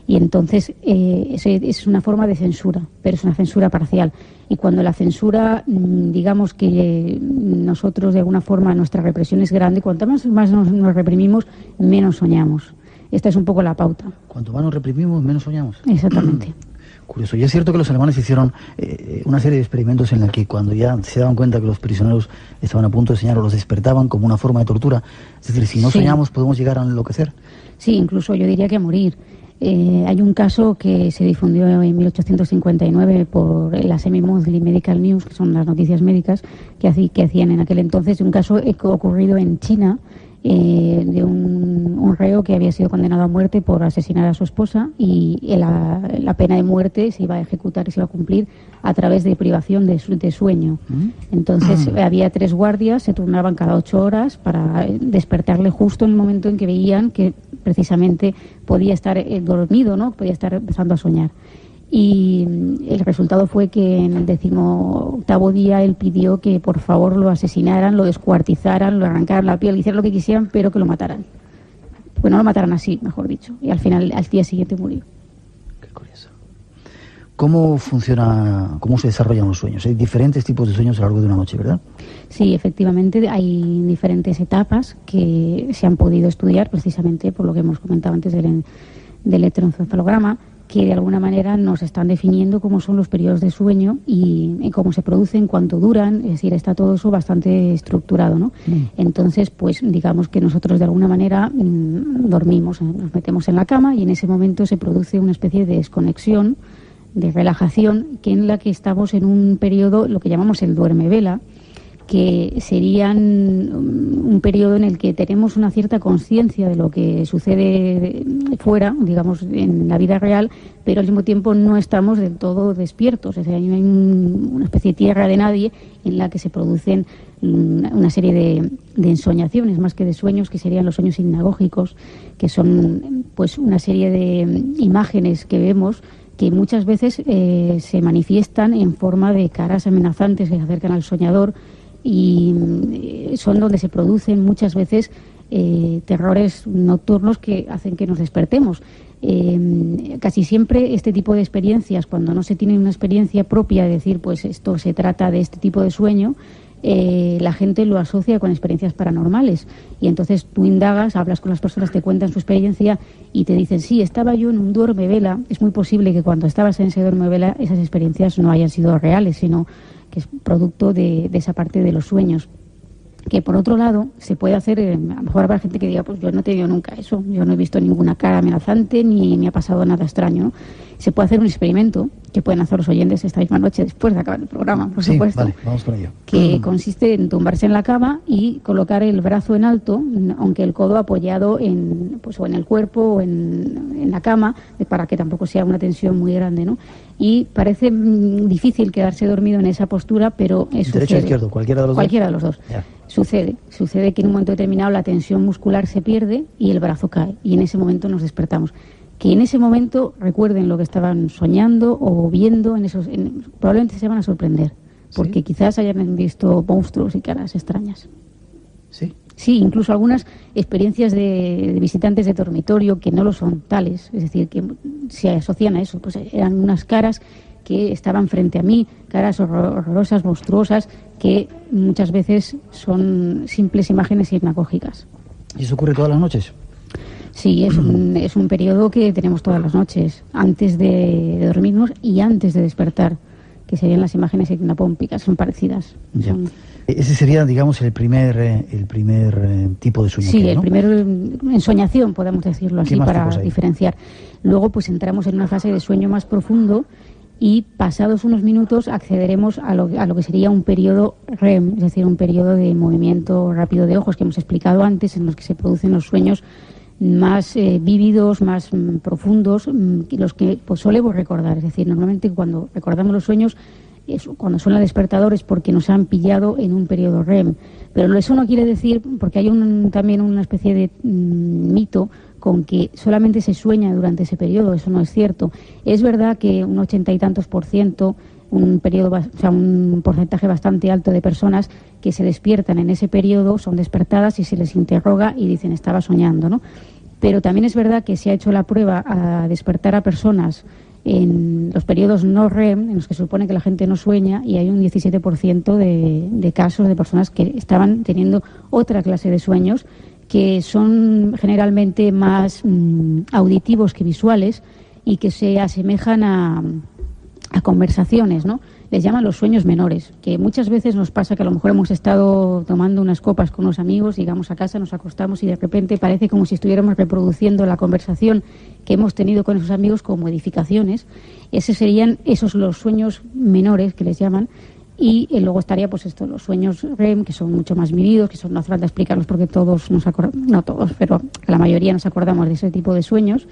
Y entonces es una forma de censura, pero es una censura parcial. Y cuando la censura, digamos que nosotros de alguna forma nuestra represión es grande, cuanto más nos reprimimos, menos soñamos. Esta es un poco la pauta. Cuanto más nos reprimimos, menos soñamos. Exactamente. Curioso. Y es cierto que los alemanes hicieron una serie de experimentos en la que cuando ya se daban cuenta que los prisioneros estaban a punto de soñar o los despertaban como una forma de tortura. Es decir, si no soñamos podemos llegar a enloquecer. Sí, incluso yo diría que a morir. Hay un caso que se difundió en 1859 por la Semi-Monthly Medical News, que son las noticias médicas que hacían en aquel entonces, un caso ocurrido en China, de un reo que había sido condenado a muerte por asesinar a su esposa y la pena de muerte se iba a ejecutar y se iba a cumplir a través de privación de sueño. Entonces había 3 guardias, se turnaban cada 8 horas para despertarle justo en el momento en que veían que precisamente podía estar dormido, ¿no? Podía estar empezando a soñar. Y el resultado fue que en el 18º día él pidió que por favor lo asesinaran, lo descuartizaran, lo arrancaran la piel, hicieran lo que quisieran, pero que lo mataran. Pues no lo mataran así, mejor dicho. Y al final, al día siguiente murió. Qué curioso. ¿Cómo funciona, cómo se desarrollan los sueños? Hay diferentes tipos de sueños a lo largo de una noche, ¿verdad? Sí, efectivamente hay diferentes etapas que se han podido estudiar precisamente por lo que hemos comentado antes del electroencefalograma, que de alguna manera nos están definiendo cómo son los periodos de sueño y cómo se producen, cuánto duran, es decir, está todo eso bastante estructurado, ¿no? Entonces, pues digamos que nosotros de alguna manera dormimos, nos metemos en la cama y en ese momento se produce una especie de desconexión, de relajación, que en la que estamos en un periodo, lo que llamamos el duerme-vela, que serían un periodo en el que tenemos una cierta conciencia de lo que sucede fuera, digamos, en la vida real, pero al mismo tiempo no estamos del todo despiertos. Es decir, hay una especie de tierra de nadie en la que se producen una serie de ensoñaciones, más que de sueños, que serían los sueños hipnagógicos, que son pues una serie de imágenes que vemos que muchas veces se manifiestan en forma de caras amenazantes que se acercan al soñador, y son donde se producen muchas veces terrores nocturnos que hacen que nos despertemos. Casi siempre este tipo de experiencias, cuando no se tiene una experiencia propia de decir pues esto se trata de este tipo de sueño, la gente lo asocia con experiencias paranormales y entonces tú indagas, hablas con las personas, te cuentan su experiencia y te dicen sí, estaba yo en un duerme-vela. Es muy posible que cuando estabas en ese duerme-vela esas experiencias no hayan sido reales, sino que es producto de esa parte de los sueños. Que por otro lado se puede hacer, a lo mejor habrá gente que diga pues yo no he tenido nunca eso, yo no he visto ninguna cara amenazante ni me ha pasado nada extraño, ¿no? Se puede hacer un experimento que pueden hacer los oyentes esta misma noche después de acabar el programa, por supuesto. Vale, vamos con ello. Que consiste en tumbarse en la cama y colocar el brazo en alto, aunque el codo apoyado en, pues, o en el cuerpo o en la cama, para que tampoco sea una tensión muy grande, ¿no? Y parece difícil quedarse dormido en esa postura, pero eso ¿Derecho o izquierdo? ¿Cualquiera de los dos? Cualquiera de los dos. Ya. Sucede que en un momento determinado la tensión muscular se pierde y el brazo cae, y en ese momento nos despertamos. Que en ese momento recuerden lo que estaban soñando o viendo, probablemente se van a sorprender, porque quizás hayan visto monstruos y caras extrañas. ¿Sí? Sí, incluso algunas experiencias de visitantes de dormitorio que no lo son tales, es decir, que se asocian a eso, pues eran unas caras que estaban frente a mí, caras horrorosas, monstruosas, que muchas veces son simples imágenes hipnagógicas. ¿Y eso ocurre todas las noches? Sí, es un periodo que tenemos todas las noches, antes de dormirnos y antes de despertar, que serían las imágenes hipnopómpicas, son parecidas. Ya. Ese sería, digamos, el primer tipo de sueño. Sí, ¿no? el primero, ensoñación, podemos decirlo así, para diferenciar. Luego, pues entramos en una fase de sueño más profundo y pasados unos minutos accederemos a lo que sería un periodo REM, es decir, un periodo de movimiento rápido de ojos que hemos explicado antes, en los que se producen los sueños más vívidos, más profundos, los que pues solemos recordar. Es decir, normalmente cuando recordamos los sueños, cuando suena el despertador es porque nos han pillado en un periodo REM. Pero eso no quiere decir, porque hay también una especie de mito con que solamente se sueña durante ese periodo. Eso no es cierto. Es verdad que un 80 y tantos %, un porcentaje bastante alto de personas que se despiertan en ese periodo son despertadas y se les interroga y dicen estaba soñando, ¿no? Pero también es verdad que se ha hecho la prueba a despertar a personas en los periodos no REM, en los que se supone que la gente no sueña, y hay un 17% de casos de personas que estaban teniendo otra clase de sueños que son generalmente más auditivos que visuales y que se asemejan a conversaciones, ¿no? Les llaman los sueños menores, que muchas veces nos pasa que a lo mejor hemos estado tomando unas copas con unos amigos, llegamos a casa, nos acostamos y de repente parece como si estuviéramos reproduciendo la conversación que hemos tenido con esos amigos como modificaciones. Esos serían los sueños menores que les llaman. Y luego estaría pues los sueños REM, que son mucho más vividos, que no hace falta explicarlos porque todos no todos, pero la mayoría nos acordamos de ese tipo de sueños,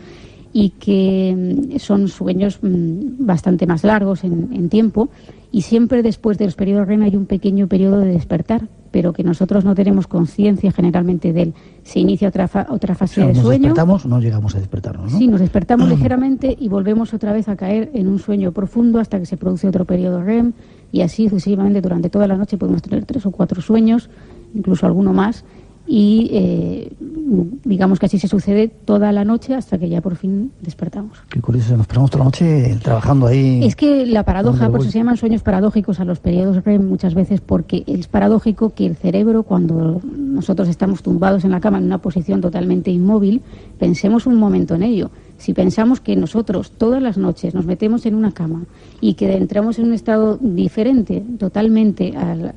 y que son sueños bastante más largos en tiempo, y siempre después de los periodos REM hay un pequeño periodo de despertar, pero que nosotros no tenemos conciencia generalmente de él. Se inicia otra fase de sueño. Nos despertamos, no llegamos a despertarnos, ¿no? Sí, nos despertamos ligeramente y volvemos otra vez a caer en un sueño profundo hasta que se produce otro periodo REM, y así sucesivamente durante toda la noche podemos tener 3 o 4 sueños, incluso alguno más, y digamos que así se sucede toda la noche hasta que ya por fin despertamos. Qué curioso, nos pasamos toda la noche trabajando ahí. Es que la paradoja, por eso se llaman sueños paradójicos a los periodos REM muchas veces, porque es paradójico que el cerebro, cuando nosotros estamos tumbados en la cama en una posición totalmente inmóvil, pensemos un momento en ello. Si pensamos que nosotros todas las noches nos metemos en una cama y que entramos en un estado diferente totalmente al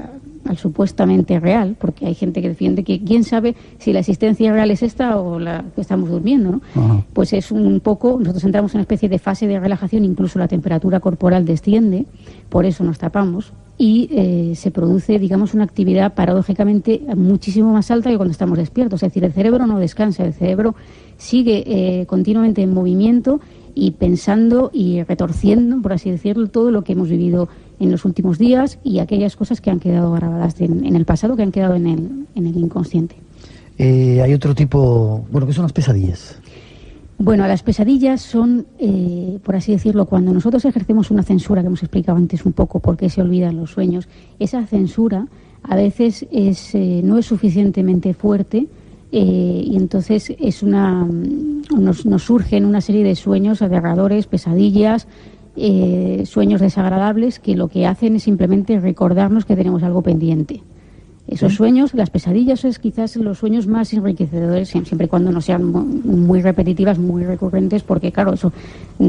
supuestamente real, porque hay gente que defiende que quién sabe si la existencia real es esta o la que estamos durmiendo, ¿no? Ajá. Pues es un poco, nosotros entramos en una especie de fase de relajación, incluso la temperatura corporal desciende, por eso nos tapamos, y se produce, digamos, una actividad paradójicamente muchísimo más alta que cuando estamos despiertos. Es decir, el cerebro no descansa, el cerebro sigue continuamente en movimiento y pensando y retorciendo, por así decirlo, todo lo que hemos vivido en los últimos días y aquellas cosas que han quedado grabadas en el pasado, que han quedado en el inconsciente. Hay otro tipo, ¿qué son las pesadillas? Bueno, las pesadillas son, por así decirlo, cuando nosotros ejercemos una censura, que hemos explicado antes un poco por qué se olvidan los sueños, esa censura a veces no es suficientemente fuerte, y entonces nos surgen una serie de sueños aterradores, pesadillas, sueños desagradables, que lo que hacen es simplemente recordarnos que tenemos algo pendiente. Esos sueños, las pesadillas, es quizás los sueños más enriquecedores, siempre y cuando no sean muy repetitivas, muy recurrentes, porque claro, eso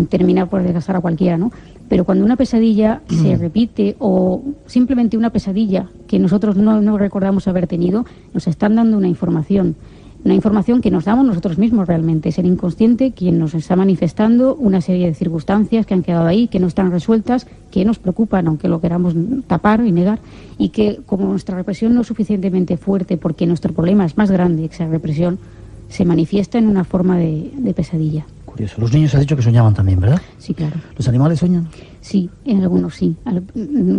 termina por desgastar a cualquiera, ¿no? Pero cuando una pesadilla se repite, o simplemente una pesadilla que nosotros no recordamos haber tenido, nos están dando una información que nos damos nosotros mismos realmente. Es el inconsciente quien nos está manifestando una serie de circunstancias que han quedado ahí, que no están resueltas, que nos preocupan, aunque lo queramos tapar y negar, y que como nuestra represión no es suficientemente fuerte, porque nuestro problema es más grande que esa represión, se manifiesta en una forma de pesadilla. Curioso. Los niños has dicho que soñaban también, ¿verdad? Sí, claro. ¿Los animales sueñan? Sí, en algunos sí.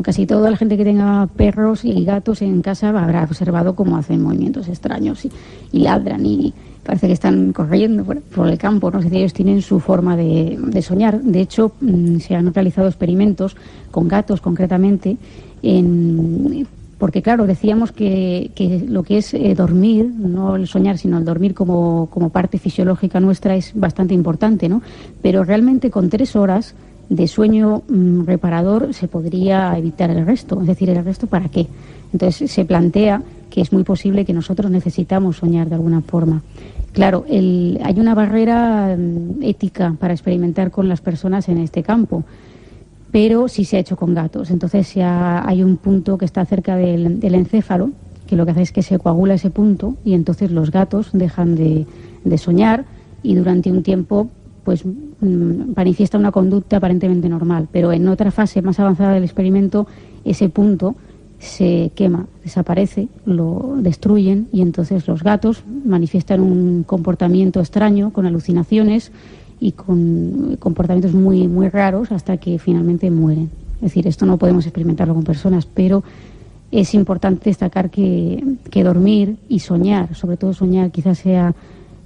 Casi toda la gente que tenga perros y gatos en casa habrá observado cómo hacen movimientos extraños y ladran y parece que están corriendo por el campo, ¿no? Es decir, ellos tienen su forma de soñar. De hecho, se han realizado experimentos con gatos concretamente, porque claro, decíamos que lo que es dormir, no el soñar, sino el dormir como parte fisiológica nuestra es bastante importante, ¿no? Pero realmente con 3 horas de sueño reparador se podría evitar el resto. Es decir, ¿el resto para qué? Entonces se plantea que es muy posible que nosotros necesitamos soñar de alguna forma. Claro, hay una barrera ética para experimentar con las personas en este campo, pero sí se ha hecho con gatos. Entonces ya hay un punto que está cerca del encéfalo, que lo que hace es que se coagula ese punto y entonces los gatos dejan de soñar y durante un tiempo pues manifiesta una conducta aparentemente normal, pero en otra fase más avanzada del experimento ese punto se quema, desaparece, lo destruyen y entonces los gatos manifiestan un comportamiento extraño con alucinaciones y con comportamientos muy, muy raros hasta que finalmente mueren. Es decir, esto no podemos experimentarlo con personas, pero es importante destacar que dormir y soñar, sobre todo soñar, quizás sea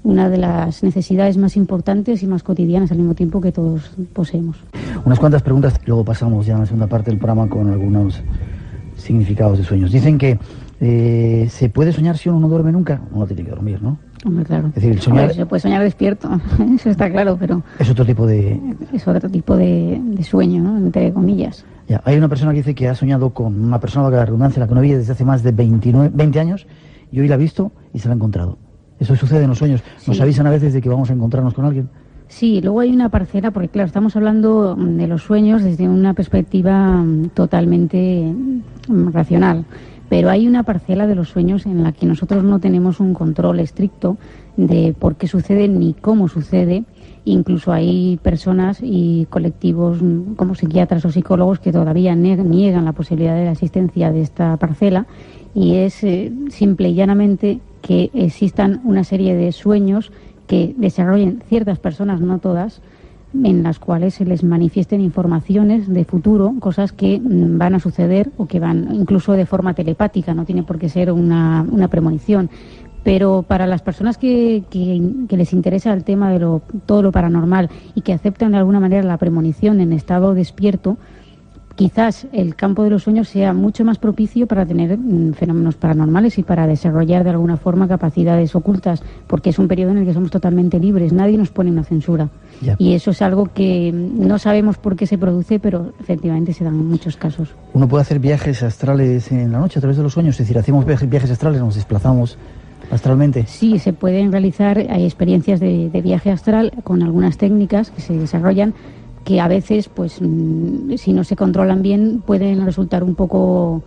una de las necesidades más importantes y más cotidianas al mismo tiempo que todos poseemos. Unas cuantas preguntas, luego pasamos ya a la segunda parte del programa con algunos significados de sueños. Dicen que se puede soñar si uno no duerme nunca. Uno tiene que dormir, ¿no? Hombre, claro. Es decir, el soñar... se puede soñar despierto, eso está claro, pero... Es otro tipo de... Es otro tipo de sueño, ¿no? Entre comillas. Ya, hay una persona que dice que ha soñado con una persona, valga la redundancia, la que no veía desde hace más de 20 años, y hoy la ha visto y se la ha encontrado. Eso sucede en los sueños. Nos avisan a veces de que vamos a encontrarnos con alguien. Sí, luego hay una parcela, porque claro, estamos hablando de los sueños desde una perspectiva totalmente racional, pero hay una parcela de los sueños en la que nosotros no tenemos un control estricto de por qué sucede ni cómo sucede. Incluso hay personas y colectivos como psiquiatras o psicólogos que todavía niegan la posibilidad de la existencia de esta parcela, y es simple y llanamente que existan una serie de sueños que desarrollen ciertas personas, no todas, en las cuales se les manifiesten informaciones de futuro, cosas que van a suceder o que van incluso de forma telepática, no tiene por qué ser una premonición. Pero para las personas que les interesa el tema de todo lo paranormal y que aceptan de alguna manera la premonición en estado despierto, quizás el campo de los sueños sea mucho más propicio para tener fenómenos paranormales y para desarrollar de alguna forma capacidades ocultas, porque es un periodo en el que somos totalmente libres, nadie nos pone una censura. Ya. Y eso es algo que no sabemos por qué se produce, pero efectivamente se dan en muchos casos. Uno puede hacer viajes astrales en la noche a través de los sueños, es decir, hacemos viajes astrales, nos desplazamos astralmente. Sí, se pueden realizar, hay experiencias de viaje astral con algunas técnicas que se desarrollan, que a veces, pues, si no se controlan bien, pueden resultar un poco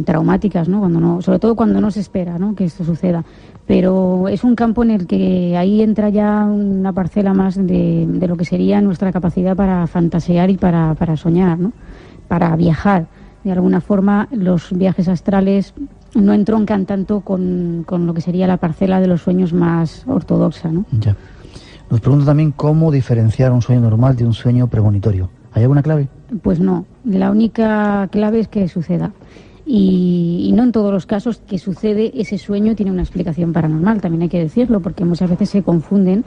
traumáticas, ¿no? Sobre todo cuando no se espera, ¿no?, que esto suceda. Pero es un campo en el que ahí entra ya una parcela más de lo que sería nuestra capacidad para fantasear y para soñar, ¿no?, para viajar. De alguna forma, los viajes astrales no entroncan tanto con lo que sería la parcela de los sueños más ortodoxa, ¿no? Ya. Nos preguntan también cómo diferenciar un sueño normal de un sueño premonitorio. ¿Hay alguna clave? Pues no, la única clave es que suceda. Y no en todos los casos que sucede ese sueño tiene una explicación paranormal, también hay que decirlo, porque muchas veces se confunden,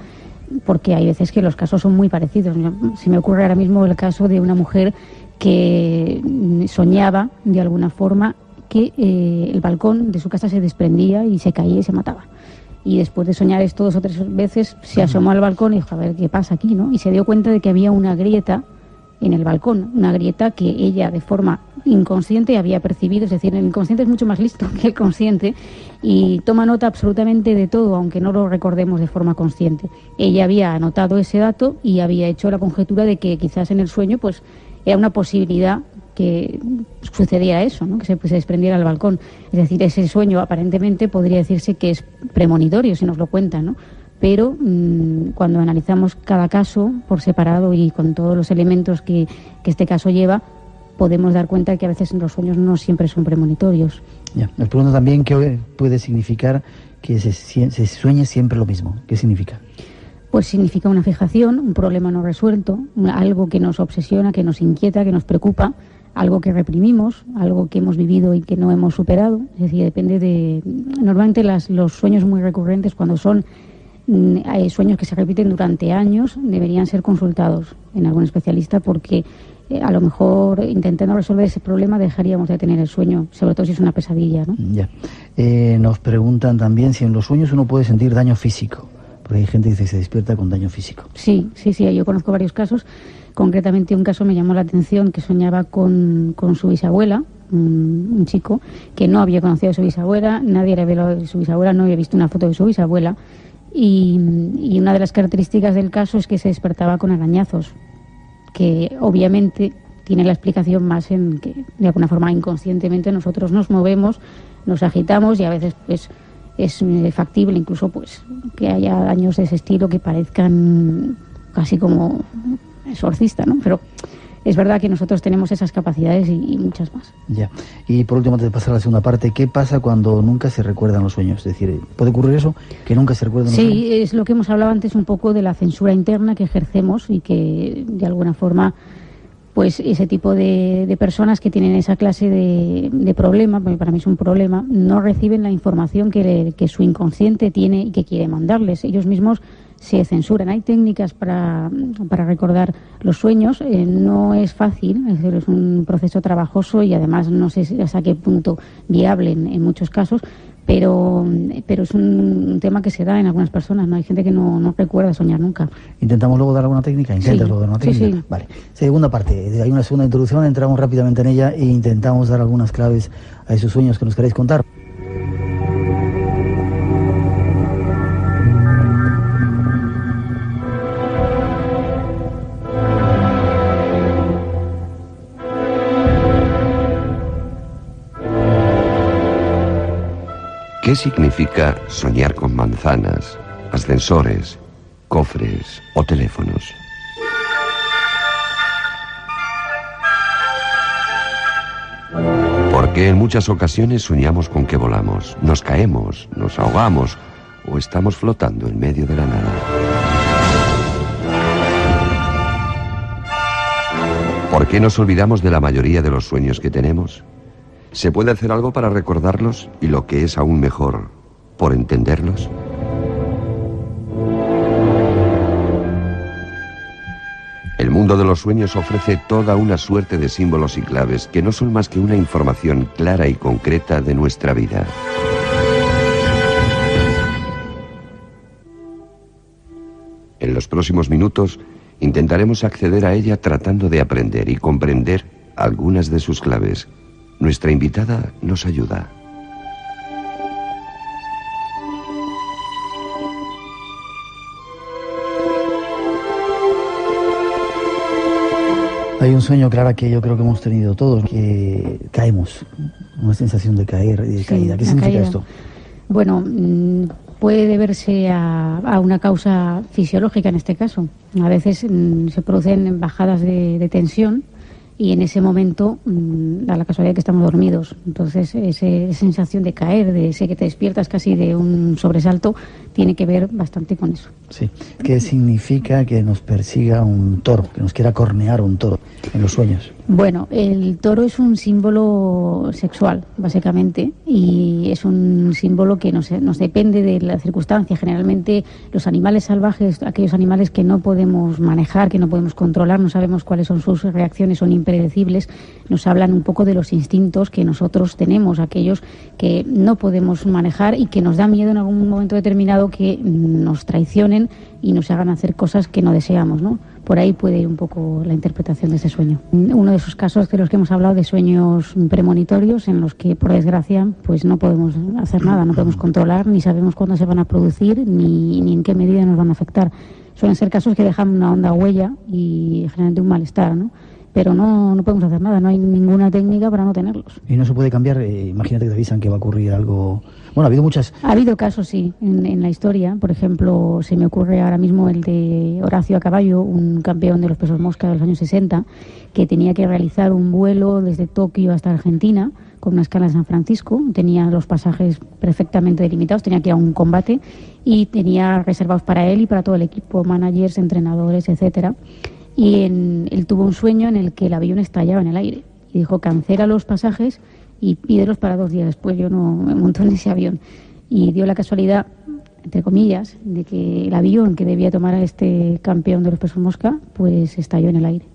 porque hay veces que los casos son muy parecidos. Se me ocurre ahora mismo el caso de una mujer que soñaba de alguna forma que el balcón de su casa se desprendía y se caía y se mataba. Y después de soñar esto 2 o 3 veces, se asomó al balcón y dijo, a ver qué pasa aquí, ¿no? Y se dio cuenta de que había una grieta en el balcón, una grieta que ella de forma inconsciente había percibido, es decir, el inconsciente es mucho más listo que el consciente y toma nota absolutamente de todo, aunque no lo recordemos de forma consciente. Ella había anotado ese dato y había hecho la conjetura de que quizás en el sueño pues era una posibilidad que sucediera eso, ¿no?, que se desprendiera el balcón. Es decir, ese sueño aparentemente podría decirse que es premonitorio, si nos lo cuentan, ¿no? Pero cuando analizamos cada caso por separado y con todos los elementos que este caso lleva, podemos dar cuenta que a veces los sueños no siempre son premonitorios. Ya. Nos pregunto también qué puede significar que se sueñe siempre lo mismo. ¿Qué significa? Pues significa una fijación, un problema no resuelto, algo que nos obsesiona, que nos inquieta, que nos preocupa, algo que reprimimos, algo que hemos vivido y que no hemos superado. Es decir, depende de... Normalmente los sueños muy recurrentes, cuando son sueños que se repiten durante años, deberían ser consultados en algún especialista, porque a lo mejor intentando resolver ese problema dejaríamos de tener el sueño, sobre todo si es una pesadilla, ¿no? Ya. Nos preguntan también si en los sueños uno puede sentir daño físico. Porque hay gente que dice que se despierta con daño físico. Sí, yo conozco varios casos. Concretamente un caso me llamó la atención, que soñaba con su bisabuela, un chico que no había conocido a su bisabuela, nadie le había hablado de su bisabuela, no había visto una foto de su bisabuela, y una de las características del caso es que se despertaba con arañazos, que obviamente tiene la explicación más en que de alguna forma inconscientemente nosotros nos movemos, nos agitamos, y a veces pues es factible incluso pues que haya daños de ese estilo que parezcan casi como exorcista, ¿no? Pero es verdad que nosotros tenemos esas capacidades y muchas más. Ya. Y por último, antes de pasar a la segunda parte, ¿qué pasa cuando nunca se recuerdan los sueños? Es decir, ¿puede ocurrir eso? ¿Que nunca se recuerdan los sueños? Sí, es lo que hemos hablado antes un poco de la censura interna que ejercemos y que de alguna forma pues ese tipo de personas que tienen esa clase de problema, porque para mí es un problema, no reciben la información que su inconsciente tiene y que quiere mandarles. Ellos mismos se censuran. Hay técnicas para recordar los sueños. No es fácil, es decir, es un proceso trabajoso y además no sé hasta qué punto viable en muchos casos, pero es un tema que se da en algunas personas, ¿no? Hay gente que no recuerda soñar nunca. ¿Intentamos luego dar alguna técnica? ¿Intentas luego dar una técnica? Sí. Vale. Segunda parte, hay una segunda introducción, entramos rápidamente en ella e intentamos dar algunas claves a esos sueños que nos queréis contar. ¿Qué significa soñar con manzanas, ascensores, cofres o teléfonos? Porque en muchas ocasiones soñamos con que volamos, nos caemos, nos ahogamos o estamos flotando en medio de la nada. ¿Por qué nos olvidamos de la mayoría de los sueños que tenemos? ¿Se puede hacer algo para recordarlos y, lo que es aún mejor, por entenderlos? El mundo de los sueños ofrece toda una suerte de símbolos y claves que no son más que una información clara y concreta de nuestra vida. En los próximos minutos intentaremos acceder a ella tratando de aprender y comprender algunas de sus claves. Nuestra invitada nos ayuda. Hay un sueño, Clara, que yo creo que hemos tenido todos, que caemos, una sensación de caer y de caída. ¿Qué significa esto? Bueno, puede deberse a una causa fisiológica en este caso. A veces se producen bajadas de tensión y en ese momento da la casualidad que estamos dormidos. Entonces, esa sensación de caer, de ese que te despiertas casi de un sobresalto, tiene que ver bastante con eso. Sí. ¿Qué significa que nos persiga un toro, que nos quiera cornear un toro en los sueños? Bueno, el toro es un símbolo sexual, básicamente, y es un símbolo que nos depende de la circunstancia. Generalmente los animales salvajes, aquellos animales que no podemos manejar, que no podemos controlar, no sabemos cuáles son sus reacciones, son impredecibles, nos hablan un poco de los instintos que nosotros tenemos, aquellos que no podemos manejar y que nos da miedo en algún momento determinado que nos traicionen y nos hagan hacer cosas que no deseamos, ¿no? Por ahí puede ir un poco la interpretación de ese sueño. Uno de esos casos de los que hemos hablado, de sueños premonitorios, en los que, por desgracia, pues no podemos hacer nada, no podemos controlar, ni sabemos cuándo se van a producir, ni en qué medida nos van a afectar. Suelen ser casos que dejan una honda huella y generan un malestar, ¿no? Pero no podemos hacer nada, no hay ninguna técnica para no tenerlos. ¿Y no se puede cambiar? Imagínate que te avisan que va a ocurrir algo. Bueno, ha habido muchas. Ha habido casos, sí, en la historia. Por ejemplo, se me ocurre ahora mismo el de Horacio a Caballo, un campeón de los pesos mosca de los años 60, que tenía que realizar un vuelo desde Tokio hasta Argentina, con una escala en San Francisco. Tenía los pasajes perfectamente delimitados, tenía que ir a un combate y tenía reservados para él y para todo el equipo, managers, entrenadores, etcétera. Y él tuvo un sueño en el que el avión estallaba en el aire y dijo: cancela los pasajes y pídelos para 2 días después. Yo no me monto en ese avión, y dio la casualidad, entre comillas, de que el avión que debía tomar a este campeón de los pesos mosca pues estalló en el aire.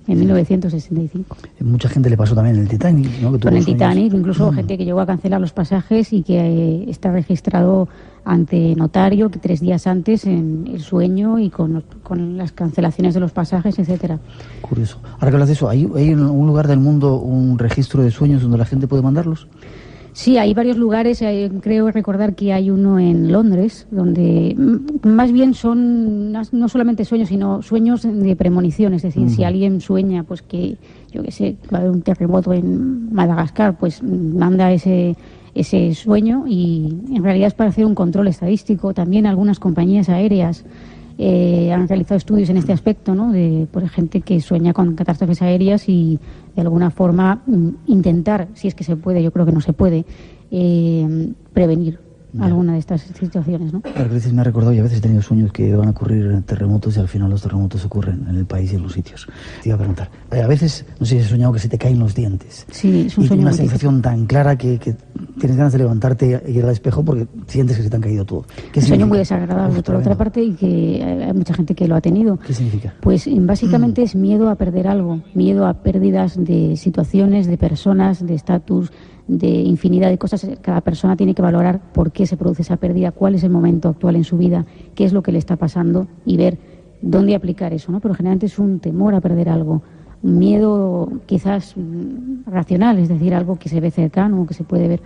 en 1965. Mucha gente le pasó también en el Titanic, ¿no? Que tuvo Con el sueños. Titanic, incluso gente que llegó a cancelar los pasajes y que está registrado ante notario que 3 días antes en el sueño y con las cancelaciones de los pasajes, etcétera. Curioso. Ahora que hablas de eso, ¿hay en un lugar del mundo un registro de sueños donde la gente puede mandarlos? Sí, hay varios lugares, creo recordar que hay uno en Londres, donde más bien son no solamente sueños, sino sueños de premonición. Es decir, si alguien sueña, pues que, yo qué sé, va a haber un terremoto en Madagascar, pues manda ese sueño, y en realidad es para hacer un control estadístico. También algunas compañías aéreas han realizado estudios en este aspecto, ¿no? De por gente que sueña con catástrofes aéreas y de alguna forma intentar, si es que se puede, yo creo que no se puede, prevenir alguna de estas situaciones, ¿no? Claro, que me ha recordado, y a veces he tenido sueños que van a ocurrir terremotos y al final los terremotos ocurren en el país y en los sitios. Te iba a preguntar, a veces, no sé si has soñado que se te caen los dientes. Sí, es un y sueño una muy sensación tan clara que tienes ganas de levantarte y ir al espejo porque sientes que se te han caído todo. ¿Qué un sueño significa? muy desagradable, por otra parte, y que hay mucha gente que lo ha tenido. ¿Qué significa? Pues básicamente es miedo a perder algo, miedo a pérdidas de situaciones, de personas, de estatus, de infinidad de cosas. Cada persona tiene que valorar por qué se produce esa pérdida, cuál es el momento actual en su vida, qué es lo que le está pasando y ver dónde aplicar eso, ¿no? Pero generalmente es un temor a perder algo, un miedo quizás racional, es decir, algo que se ve cercano, que se puede ver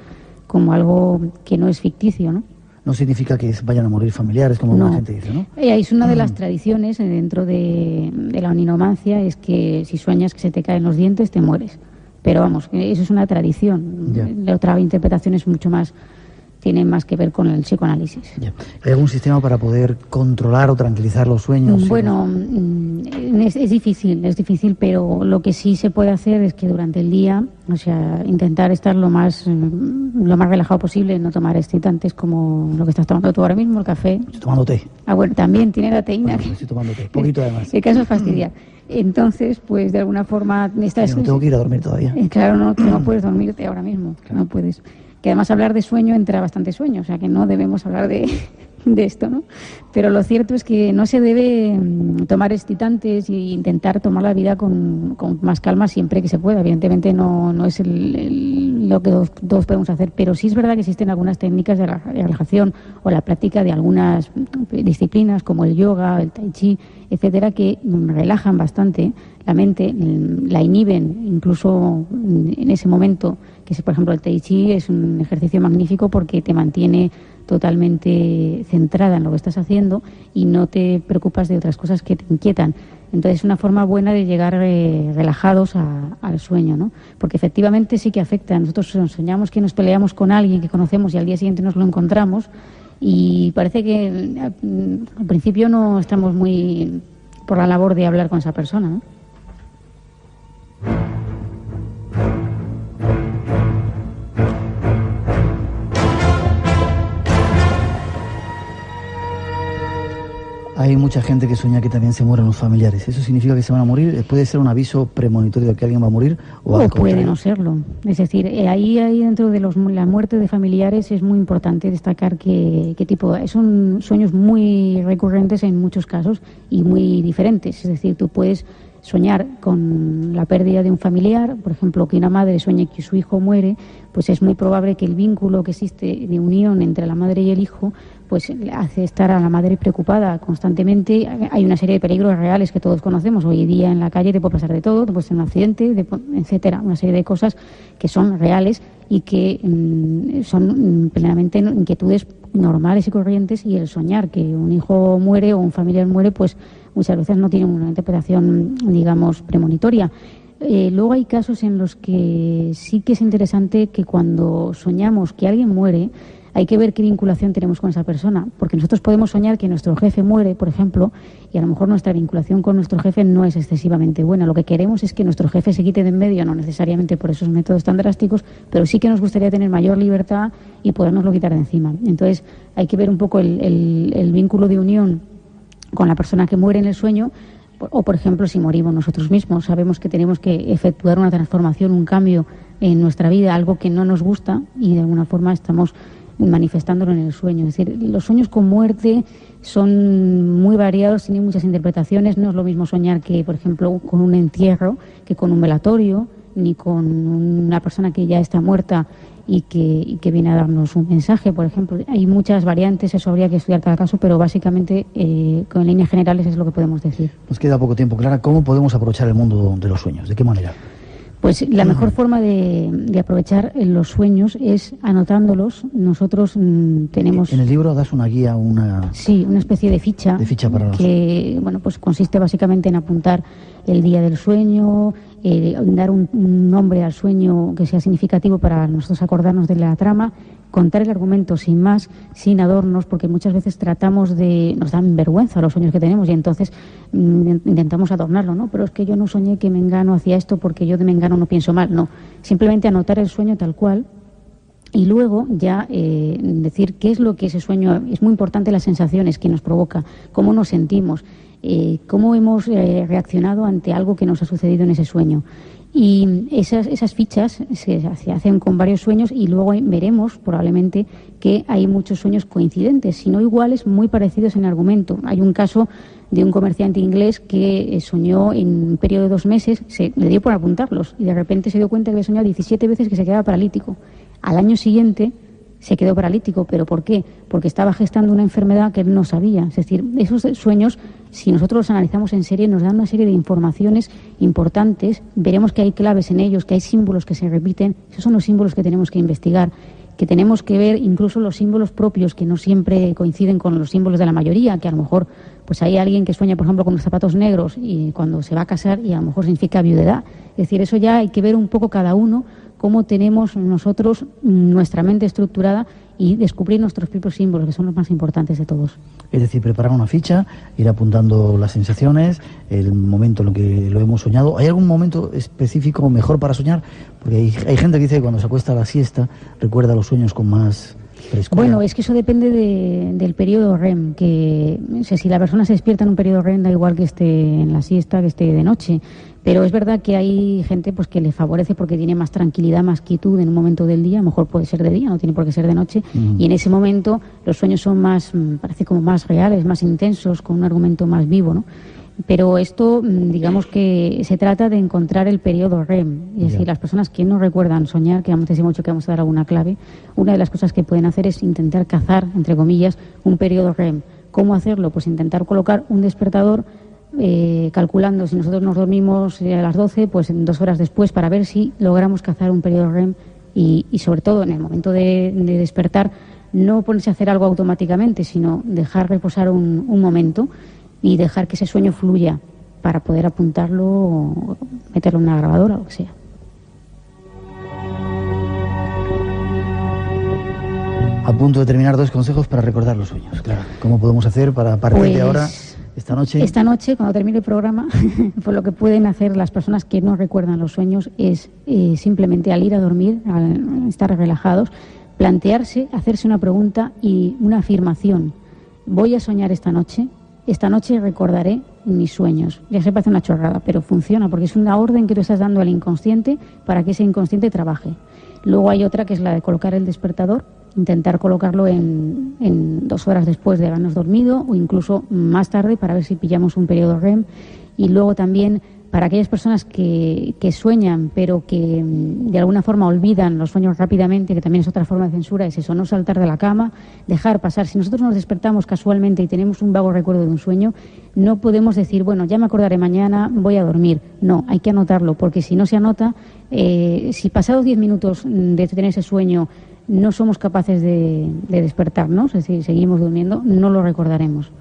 como algo que no es ficticio, ¿no? No significa que vayan a morir familiares, como la gente dice, ¿no? Es una de las tradiciones dentro de la oninomancia, es que si sueñas que se te caen los dientes, te mueres. Pero vamos, eso es una tradición. Ya. La otra interpretación es mucho más, tiene más que ver con el psicoanálisis. Ya. ¿Hay algún sistema para poder controlar o tranquilizar los sueños? Bueno, es difícil, pero lo que sí se puede hacer es que durante el día, o sea, intentar estar lo más relajado posible, no tomar excitantes como lo que estás tomando tú ahora mismo, el café. Estoy tomando té. Ah, bueno, también tiene la teína. Bueno, estoy tomando té, poquito además. El caso es fastidiar. Entonces, pues de alguna forma... Yo no tengo que ir a dormir todavía. Claro, no, tú no puedes dormirte ahora mismo, claro. No puedes. Que además hablar de sueño entra bastante sueño, o sea que no debemos hablar de esto, ¿no? Pero lo cierto es que no se debe tomar excitantes e intentar tomar la vida con más calma siempre que se pueda. Evidentemente no es lo que todos podemos hacer, pero sí es verdad que existen algunas técnicas de relajación o la práctica de algunas disciplinas como el yoga, el tai chi, etcétera, que relajan bastante la mente, la inhiben incluso en ese momento, que por ejemplo el tai chi es un ejercicio magnífico porque te mantiene totalmente centrada en lo que estás haciendo y no te preocupas de otras cosas que te inquietan. Entonces es una forma buena de llegar relajados al sueño, ¿no? Porque efectivamente sí que afecta. Nosotros soñamos que nos peleamos con alguien que conocemos y al día siguiente nos lo encontramos y parece que al principio no estamos muy por la labor de hablar con esa persona, ¿no? Hay mucha gente que sueña que también se mueren los familiares. ¿Eso significa que se van a morir? ¿Puede ser un aviso premonitorio de que alguien va a morir? O puede no serlo. Es decir, ahí dentro de la muerte de familiares es muy importante destacar qué tipo... Son sueños muy recurrentes en muchos casos y muy diferentes. Es decir, tú puedes soñar con la pérdida de un familiar, por ejemplo, que una madre sueñe que su hijo muere, pues es muy probable que el vínculo que existe de unión entre la madre y el hijo pues hace estar a la madre preocupada constantemente. Hay una serie de peligros reales que todos conocemos. Hoy día en la calle te puede pasar de todo, te puede ser un accidente, etcétera. Una serie de cosas que son reales y que son plenamente inquietudes normales y corrientes, y el soñar que un hijo muere o un familiar muere, pues muchas veces no tiene una interpretación, digamos, premonitoria. Luego hay casos en los que sí que es interesante que cuando soñamos que alguien muere, hay que ver qué vinculación tenemos con esa persona, porque nosotros podemos soñar que nuestro jefe muere, por ejemplo, y a lo mejor nuestra vinculación con nuestro jefe no es excesivamente buena. Lo que queremos es que nuestro jefe se quite de en medio, no necesariamente por esos métodos tan drásticos, pero sí que nos gustaría tener mayor libertad y podernoslo quitar de encima. Entonces hay que ver un poco el vínculo de unión con la persona que muere en el sueño. O, por ejemplo, si morimos nosotros mismos, sabemos que tenemos que efectuar una transformación, un cambio en nuestra vida, algo que no nos gusta, y de alguna forma estamos manifestándolo en el sueño. Es decir, los sueños con muerte son muy variados, tienen muchas interpretaciones. No es lo mismo soñar que, por ejemplo, con un entierro, que con un velatorio, ni con una persona que ya está muerta y que viene a darnos un mensaje, por ejemplo. Hay muchas variantes, eso habría que estudiar cada caso, pero básicamente, con líneas generales, es lo que podemos decir. Nos queda poco tiempo. Clara, ¿cómo podemos aprovechar el mundo de los sueños? ¿De qué manera? Pues la mejor forma de aprovechar los sueños es anotándolos. Nosotros tenemos... En el libro das una guía, Sí, una especie de ficha. De ficha para los... Que, bueno, pues consiste básicamente en apuntar el día del sueño, dar un nombre al sueño que sea significativo para nosotros acordarnos de la trama, contar el argumento sin más, sin adornos, porque muchas veces nos dan vergüenza los sueños que tenemos y entonces intentamos adornarlo, ¿no? Pero es que yo no soñé que Mengano hacía esto porque yo de Mengano no pienso mal, no. Simplemente anotar el sueño tal cual y luego ya decir qué es lo que ese sueño... Es muy importante las sensaciones que nos provoca, cómo nos sentimos, cómo hemos reaccionado ante algo que nos ha sucedido en ese sueño. Y esas fichas se hacen con varios sueños y luego veremos probablemente que hay muchos sueños coincidentes, si no iguales, muy parecidos en argumento. Hay un caso de un comerciante inglés que soñó en un periodo de 2 meses, le dio por apuntarlos y de repente se dio cuenta que había soñado 17 veces que se quedaba paralítico. Al año siguiente se quedó paralítico. ¿Pero por qué? Porque estaba gestando una enfermedad que él no sabía. Es decir, esos sueños, si nosotros los analizamos en serie, nos dan una serie de informaciones importantes. Veremos que hay claves en ellos, que hay símbolos que se repiten. Esos son los símbolos que tenemos que investigar, que tenemos que ver incluso los símbolos propios, que no siempre coinciden con los símbolos de la mayoría, que a lo mejor pues hay alguien que sueña, por ejemplo, con los zapatos negros y cuando se va a casar y a lo mejor significa viudedad. Es decir, eso ya hay que ver un poco cada uno, cómo tenemos nosotros nuestra mente estructurada y descubrir nuestros propios símbolos, que son los más importantes de todos. Es decir, preparar una ficha, ir apuntando las sensaciones, el momento en lo que lo hemos soñado. ¿Hay algún momento específico mejor para soñar? Porque hay gente que dice que cuando se acuesta a la siesta recuerda los sueños con más frescura. Bueno, es que eso depende del periodo REM, que o sea, si la persona se despierta en un periodo REM da igual que esté en la siesta, que esté de noche. Pero es verdad que hay gente pues que le favorece porque tiene más tranquilidad, más quietud en un momento del día. A lo mejor puede ser de día, no tiene por qué ser de noche. Y en ese momento los sueños son más, parece como más reales, más intensos, con un argumento más vivo, ¿no? Pero esto, digamos que se trata de encontrar el periodo REM. Es decir, las personas que no recuerdan soñar, que vamos a decir mucho que vamos a dar alguna clave, una de las cosas que pueden hacer es intentar cazar, entre comillas, un periodo REM. ¿Cómo hacerlo? Pues intentar colocar un despertador calculando, si nosotros nos dormimos a las 12, pues en 2 horas después, para ver si logramos cazar un periodo REM y sobre todo en el momento de despertar, no ponerse a hacer algo automáticamente, sino dejar reposar un momento y dejar que ese sueño fluya para poder apuntarlo o meterlo en una grabadora o lo que sea. A punto de terminar, 2 consejos para recordar los sueños. Claro, ¿cómo podemos hacer para a partir de ahora, esta noche, cuando termine el programa, pues lo que pueden hacer las personas que no recuerdan los sueños es simplemente al ir a dormir, al estar relajados, plantearse, hacerse una pregunta y una afirmación. Voy a soñar esta noche recordaré mis sueños. Ya se parece una chorrada, pero funciona porque es una orden que tú estás dando al inconsciente para que ese inconsciente trabaje. Luego hay otra que es la de colocar el despertador, intentar colocarlo en 2 horas después de habernos dormido o incluso más tarde para ver si pillamos un periodo REM. Y luego también para aquellas personas que sueñan pero que de alguna forma olvidan los sueños rápidamente, que también es otra forma de censura, es eso, no saltar de la cama, dejar pasar. Si nosotros nos despertamos casualmente y tenemos un vago recuerdo de un sueño, no podemos decir, bueno, ya me acordaré mañana, voy a dormir. No, hay que anotarlo, porque si no se anota, si pasados 10 minutos de tener ese sueño no somos capaces de despertarnos, es decir, seguimos durmiendo, no lo recordaremos.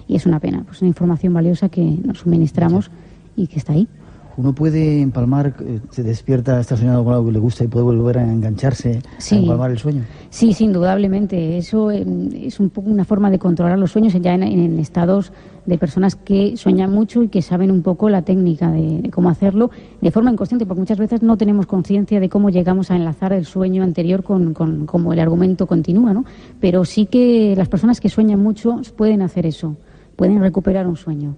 Y es una pena, pues una información valiosa que nos suministramos y que está ahí. Uno puede empalmar, se despierta, está soñando con algo que le gusta y puede volver a engancharse, a empalmar el sueño. Sí, indudablemente. Eso es un poco una forma de controlar los sueños ya en estados de personas que sueñan mucho y que saben un poco la técnica de cómo hacerlo de forma inconsciente, porque muchas veces no tenemos conciencia de cómo llegamos a enlazar el sueño anterior con cómo el argumento continúa, ¿no? Pero sí que las personas que sueñan mucho pueden hacer eso, pueden recuperar un sueño.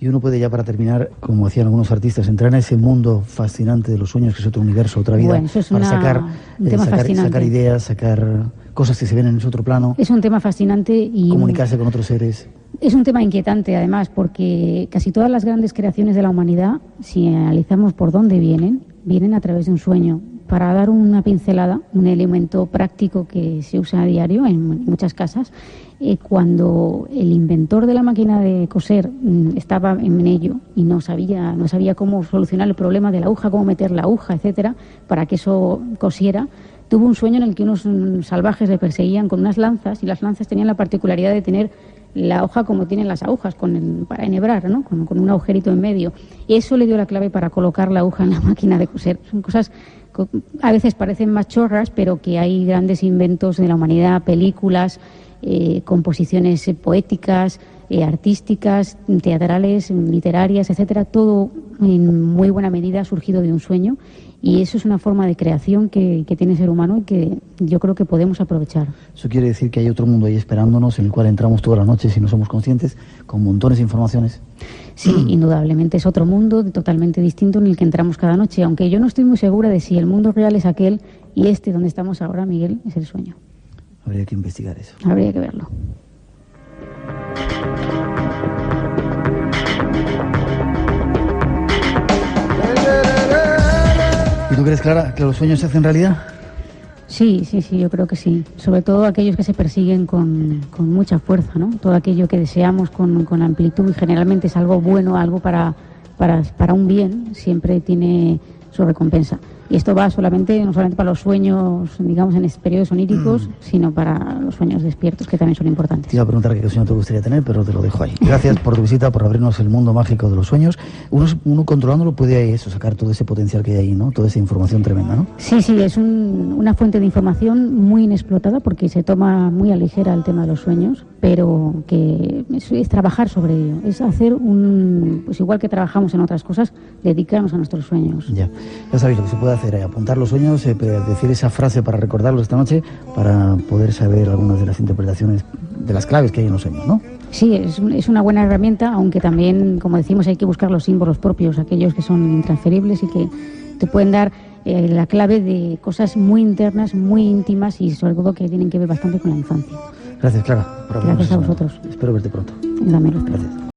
Y uno puede ya, para terminar, como hacían algunos artistas, entrar en ese mundo fascinante de los sueños, que es otro universo, otra vida, bueno, eso es para un tema fascinante. sacar ideas, sacar cosas que se ven en ese otro plano. Es un tema fascinante y comunicarse con otros seres. Es un tema inquietante, además, porque casi todas las grandes creaciones de la humanidad, si analizamos por dónde vienen a través de un sueño. Para dar una pincelada, un elemento práctico que se usa a diario en muchas casas, cuando el inventor de la máquina de coser estaba en ello y no sabía cómo solucionar el problema de la aguja, cómo meter la aguja, etcétera, para que eso cosiera, tuvo un sueño en el que unos salvajes le perseguían con unas lanzas, y las lanzas tenían la particularidad de tener la hoja como tienen las agujas, para enhebrar, ¿no? Con un agujerito en medio. Y eso le dio la clave para colocar la aguja en la máquina de coser. Son cosas a veces parecen más chorras, pero que hay grandes inventos de la humanidad, películas, composiciones poéticas, artísticas, teatrales, literarias, etcétera. Todo en muy buena medida ha surgido de un sueño, y eso es una forma de creación que tiene el ser humano y que yo creo que podemos aprovechar. Eso quiere decir que hay otro mundo ahí esperándonos, en el cual entramos todas las noches y no somos conscientes, con montones de informaciones. Sí, indudablemente es otro mundo totalmente distinto en el que entramos cada noche, aunque yo no estoy muy segura de si el mundo real es aquel y este donde estamos ahora, Miguel, es el sueño. Habría que investigar eso. Habría que verlo. ¿Y tú crees, Clara, que los sueños se hacen realidad? Sí, yo creo que sí. Sobre todo aquellos que se persiguen con mucha fuerza, ¿no? Todo aquello que deseamos con amplitud, y generalmente es algo bueno, algo para un bien, siempre tiene su recompensa. Y esto va no solamente para los sueños, digamos, en periodos oníricos, sino para los sueños despiertos, que también son importantes. Te iba a preguntar qué sueño te gustaría tener, pero te lo dejo ahí. Gracias por tu visita, por abrirnos el mundo mágico de los sueños. Uno controlándolo puede sacar todo ese potencial que hay ahí, ¿no? Toda esa información tremenda, ¿no? Sí, es una fuente de información muy inexplotada, porque se toma muy a ligera el tema de los sueños, pero que es trabajar sobre ello, es hacer pues igual que trabajamos en otras cosas, dedicarnos a nuestros sueños. Ya sabéis lo que se puede hacer, apuntar los sueños, decir esa frase para recordarlos esta noche, para poder saber algunas de las interpretaciones de las claves que hay en los sueños, ¿no? Sí, es una buena herramienta, aunque también, como decimos, hay que buscar los símbolos propios, aquellos que son intransferibles y que te pueden dar la clave de cosas muy internas, muy íntimas, y sobre todo que tienen que ver bastante con la infancia. Gracias, Clara. Gracias a vosotros. Espero verte pronto. Dámelo. Gracias.